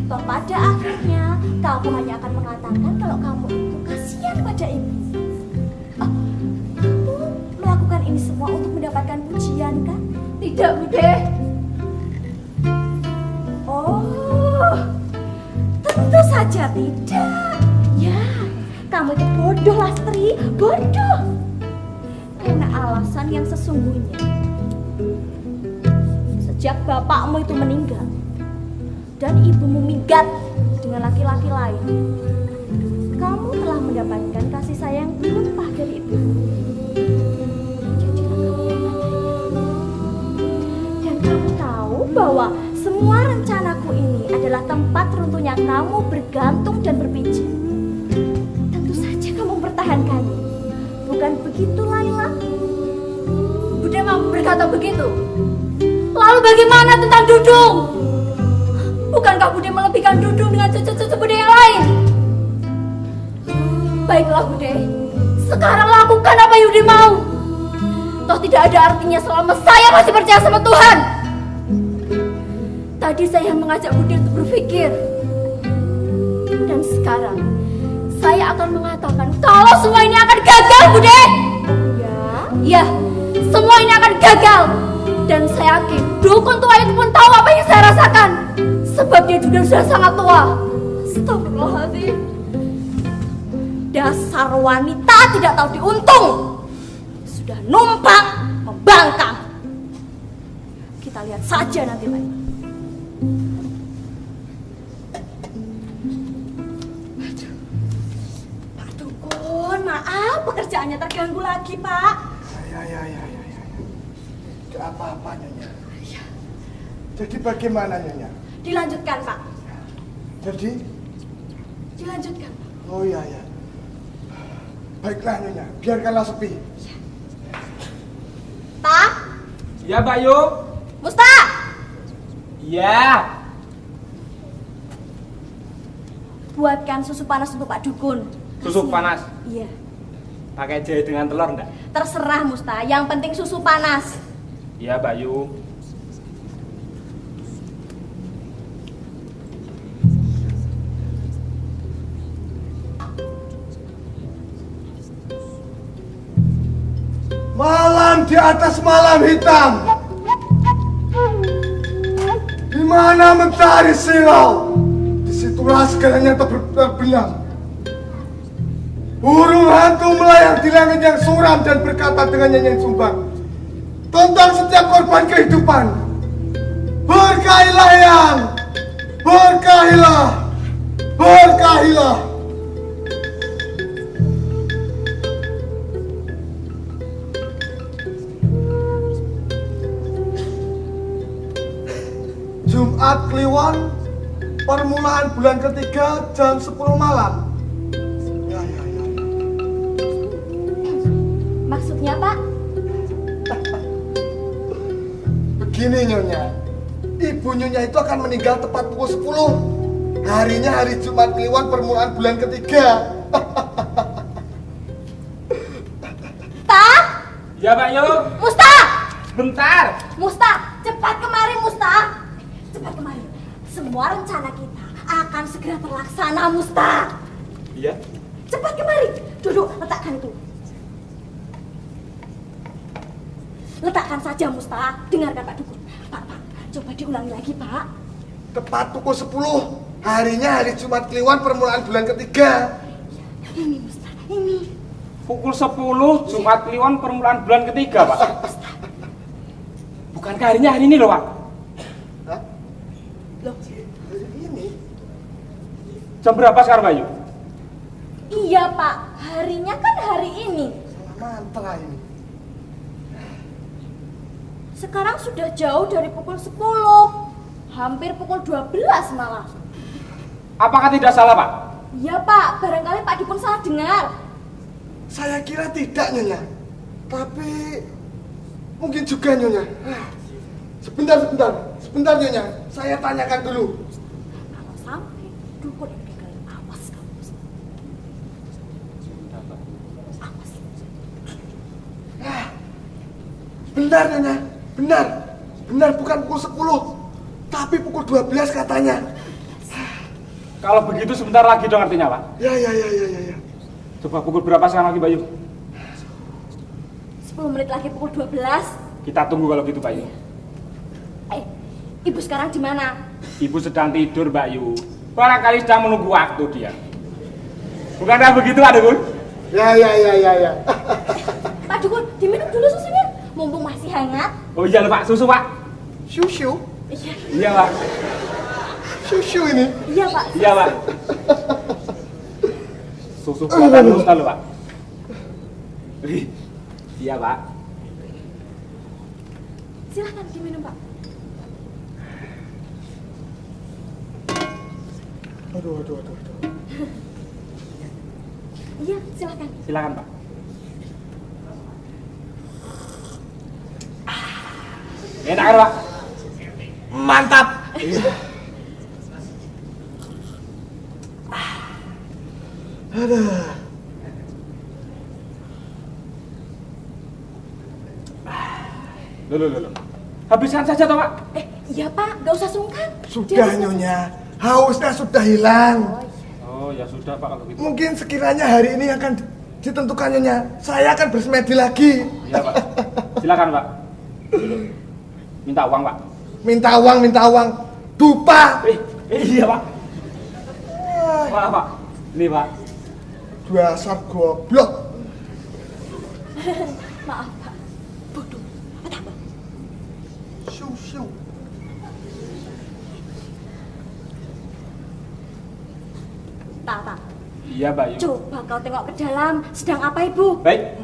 Toh pada akhirnya kamu hanya akan mengatakan kalau kamu itu kasihan pada ibu. Kamu melakukan ini semua untuk mendapatkan pujian kan? Tidak Bude. Oh, tentu saja tidak. Ya, kamu itu bodoh Lastri, bodoh. Karena alasan yang sesungguhnya. Sejak bapakmu itu meninggal dan ibumu minggat dengan laki-laki lain, kamu telah mendapatkan kasih sayang berlimpah dari ibumu. Jadilah kamu yang adanya. Dan kamu tahu bahwa semua rencanaku ini adalah tempat runtuhnya kamu bergantung dan berpijak. Tentu saja kamu mempertahankannya. Bukan begitu, Laila? Bude mau berkata begitu. Lalu bagaimana tentang Dudung? Bukankah Bude melebihkan Dudung dengan cucu-cucu Bude yang lain? Baiklah Bude, sekarang lakukan apa yang Bude mau. Toh tidak ada artinya selama saya masih percaya sama Tuhan. Tadi saya mengajak Bude untuk berpikir. Dan sekarang saya akan mengatakan kalau semua ini akan gagal, Bude. Ya, semua ini akan gagal. Dan saya yakin dukun tua itu pun tahu apa yang saya rasakan. Sebab dia juga sudah sangat tua. Astagfirullahaladzim. Dasar wanita tidak tahu diuntung. Sudah numpang membangkang. Kita lihat saja nanti, Laila. Pak Dukun, maaf pekerjaannya terganggu lagi, Pak. Ya. Gak apa-apa, Nyonya. Jadi bagaimana, Nyonya? Dilanjutkan, Pak. Jadi? Dilanjutkan, Pak. Oh iya. Baiklah, Nyonya. Biarkanlah sepi. Tak? Ya, Mbak Yu. Musta! Iya. Buatkan susu panas untuk Pak Dukun. Susu panas? Iya. Pakai jahe dengan telur enggak? Terserah, Musta. Yang penting susu panas. Iya, Mbak Yu. Malam di atas malam hitam, di mana mentari silau, disitulah segalanya terbenam. Burung hantu melayang di langit yang suram dan berkata dengan nyanyian sumbang tentang setiap korban kehidupan. Berkahilah yang, berkahilah, berkahilah. Jumat Kliwon, permulaan bulan ketiga jam 10 malam. Ya. Maksudnya, Pak? Begini, Nyonya. Ibu Nyonya itu akan meninggal tepat pukul 10. Harinya hari Jumat Kliwon, permulaan bulan ketiga. Tak? Ya, Mbak Yu. Musta! Bentar. Musta, cepat kemari, Musta. Cepat kemari. Semua rencana kita akan segera terlaksana, Musta. Iya. Cepat kemari. Duduk, letakkan itu. Letakkan saja, Musta. Dengarkan Pak Dukun. Pak, coba diulangi lagi, Pak. Tepat pukul 10. Harinya hari Jumat Kliwon, permulaan bulan ketiga. Ini, Musta. Ini. Pukul 10 Jumat Kliwon permulaan bulan ketiga, Pak. Bukankah harinya hari ini loh, Pak? Hah? Loh, Ini? Jam berapa sekarang, Mbak Yu? iya, Pak. Harinya kan hari ini. Salah mantra ini. Sekarang sudah jauh dari pukul 10. Hampir pukul 12 malah. Apakah tidak salah, Pak? Iya Pak, barangkali Pak Dukun salah dengar. Saya kira tidak, Nyonya. Tapi mungkin juga, Nyonya. Sebentar, Nyonya. Saya tanyakan dulu. Kalau sampai Dukun yang meninggal, awas kamu. Awas. Benar, Nyonya. Benar bukan pukul 10. Tapi pukul 12 katanya. Kalau begitu sebentar lagi dong artinya, Pak. Ya. Coba pukul berapa sekarang lagi, Bayu? 10 menit lagi pukul 12. Kita tunggu kalau gitu, Bayu. Ibu sekarang di mana? Ibu sedang tidur, Bayu. Barangkali sedang menunggu waktu dia. Bukankah begitu, Pak Dukun? Ya. Pak Dukun, diminum dulu susunya. Mumpung masih hangat. Oh iya loh, Pak, susu, Pak. Susu Iya, Pak. ini. Iya Pak. Iya, Pak. Susu buatan Ustaz loh, Pak. Iya, Pak. Silahkan diminum, Pak. Aduh. Iya, silahkan. Silakan, Pak. Enak kan, Pak? Mantap. Loh. Habiskan saja toh, Pak. Iya Pak, gak usah sungkan. Sudah, Nyonya. Hausnya sudah hilang. Oh, ya sudah, Pak, kalau gitu. Mungkin sekiranya hari ini akan ditentukan, Nyonya. Saya akan bersemedi lagi. Iya, Pak. Silakan, Pak. Minta uang, Pak. Minta uang. Dupa. Iya, Pak. Maaf, Pak. Ini, Pak. Dasar goblok. Maaf Pak. Bodoh. Ada apa? Susu. Tak. Iya, Bayu. Coba kau tengok ke dalam. Sedang apa Ibu? Baik.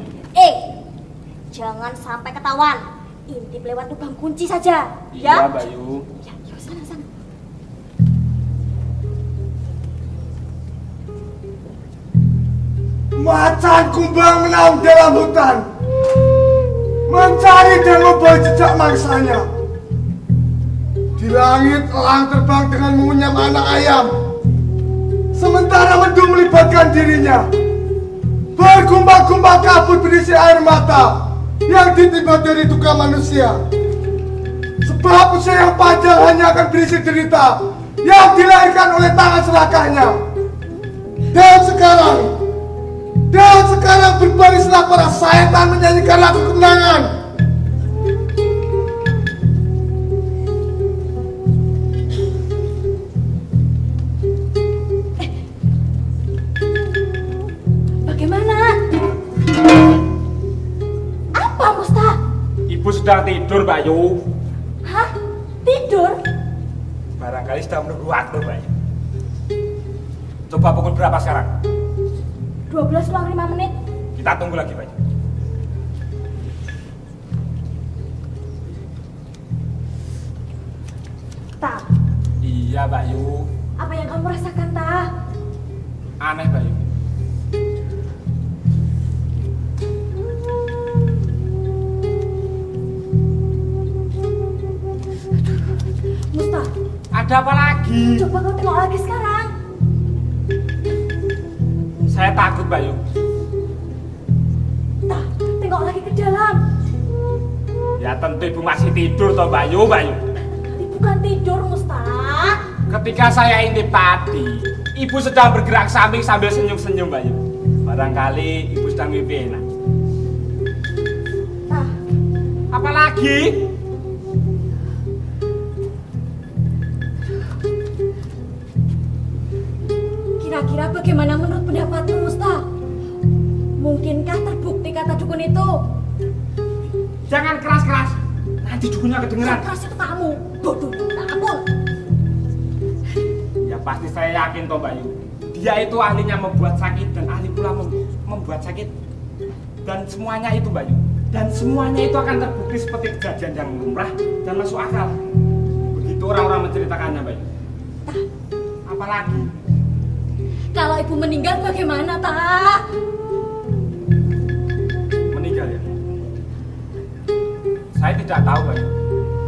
Jangan sampai ketahuan. Intip lewat lubang kunci saja. Iya, Ya? Bayu. Ya, yuk sana. Macan kumbang menaung dalam hutan, mencari dan membawa jejak mangsanya. Di langit elang terbang dengan mengunyam anak ayam, sementara mendung melibatkan dirinya. Bergumpal-gumpal kabut berisi air mata yang ditimpa dari duka manusia. Sebab usia yang panjang hanya akan berisi derita yang dilahirkan oleh tangan serakahnya. Dan sekarang berbarislah para setan menyanyikan lagu kemenangan. Bagaimana? Apa Musta? Ibu sedang tidur, Bayu. Hah? Tidur? Barangkali sedang menunggu waktu, Bayu. Coba pukul berapa sekarang? 12 kurang 5 menit. Kita tunggu lagi, Bayu. Tak. Iya, Bayu. Apa yang kamu rasakan, Tak? Aneh, Bayu. Musta, Ada apa lagi? coba kau tengok lagi sekarang. Saya takut, Bayu. Tak, tengok lagi ke dalam. Ya tentu ibu masih tidur toh, Bayu. Ini bukan tidur, Musta. Ketika saya intip tadi, ibu sedang bergerak samping sambil senyum-senyum, Bayu. Barangkali ibu sedang mimpi enak. Tak, Apa lagi? kira-kira bagaimana menurut pendapatmu, Musta? Mungkinkah terbukti kata dukun itu? Jangan keras-keras. Nanti dukunnya kedengeran. Yang keras itu kamu, bodoh, tak ampun. Ya pasti saya yakin toh, Bayu. Dia itu ahlinya membuat sakit dan ahli pula membuat sakit. Dan semuanya itu, Bayu, Dan semuanya itu akan terbukti seperti kejadian yang lumrah dan masuk akal. Begitu orang-orang menceritakannya, Bayu. Apalagi Kalau ibu meninggal bagaimana, Ta? meninggal ya? Saya tidak tahu, Bayu.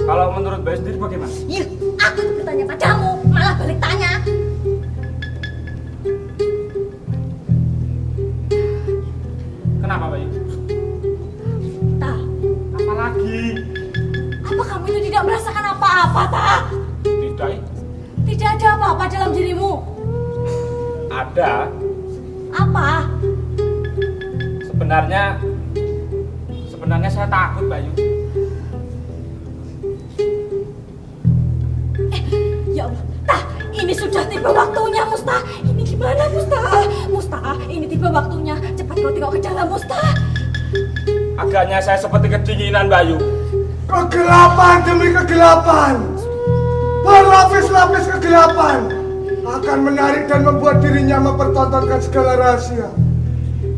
Kalau menurut Bayu sendiri bagaimana? Ih, aku itu bertanya padamu, malah balik tanya. Kenapa, Bayu? Ta, Apalagi? apa kamu itu tidak merasakan apa-apa, Ta? Tidak, Tidak ada apa-apa dalam dirimu. ada. Apa? Sebenarnya saya takut, Bayu. Ya Allah, Ta, ini sudah tiba waktunya, Musta. Ini gimana, Musta? Musta, ini tiba waktunya. Cepat kau tengok ke dalam, Musta. Agaknya saya seperti kedinginan, Bayu. Kegelapan demi kegelapan, berlapis-lapis kegelapan akan menarik dan membuat dirinya mempertontonkan segala rahasia.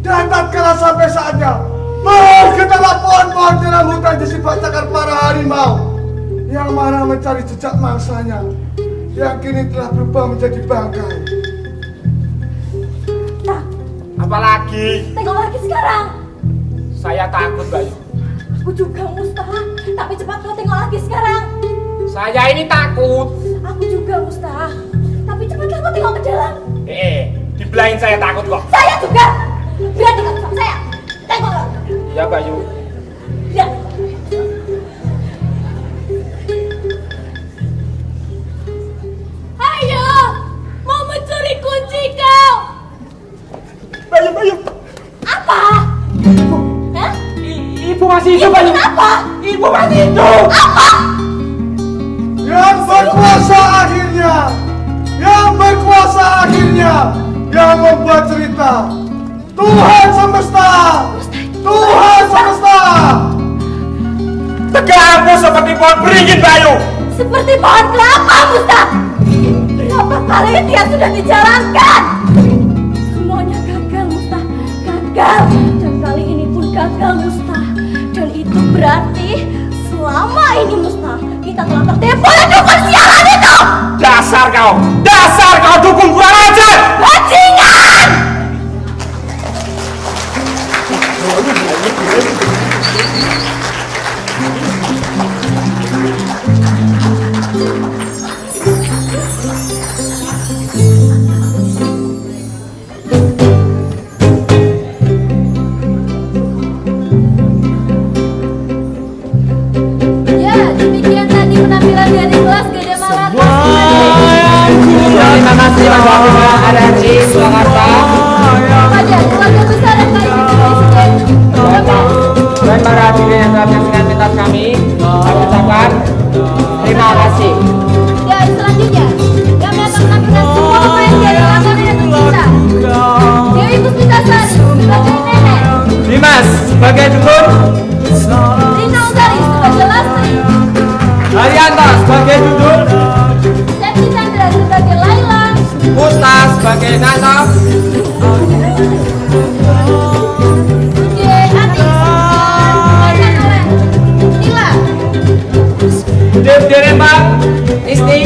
Dan tatkala sampai saatnya, bergetarlah pohon-pohon dalam hutan disibak cakar para harimau yang marah mencari jejak mangsanya yang kini telah berubah menjadi bangkai. Ta, Apalagi? tengok lagi sekarang. Saya takut, Bayu. Aku juga, Musta. Tapi cepat kau tengok lagi sekarang. Saya ini takut. Aku juga, Musta. Tapi cepatlah kau tengok ke dalam. Dibilangin saya takut kok. Saya juga. Berani kamu sama saya. Tengok. Iya, Bayu. Ya. Ayo, mau mencuri kunci kau. Bayu. Apa? Hah? Ibu masih hidup, Bayu. Apa? Ibu masih hidup. Yang berkuasa akhirnya, yang membuat cerita. Tuhan semesta. Tegakmu seperti pohon beringin, Bayu. Seperti pohon kelapa, Musta. Berapa kali dia sudah dijalankan? Semuanya gagal, Musta. Gagal. Dan kali ini pun gagal, Musta. Dan itu berarti selama ini, Musta, kita telah tertipu oleh dukun sialan itu. Dasar kau dukun kurang ajar. Bajingan! Ya, demikian tadi penampilan dari kelas Gede Malang. Terima kasih Mas Wafina ada di Surakarta. Pada keluarga besar yang kali ini presiden. Dan para hadirin yang telah menyaksikan pentas kami ucapkan terima kasih. Dan selanjutnya, kami akan menampilkan semua pemain dari Lakoni dan Puspita. Dewi Puspitasari sebagai Nenek, Dimas sebagai dukun, Rina Utari sebagai Lastri, Arianto sebagai duduk, Septi Chandra sebagai Laila, Musta sebagai Nata, Bude Ati dimainkan oleh Nila, Dev Derembang, Isti,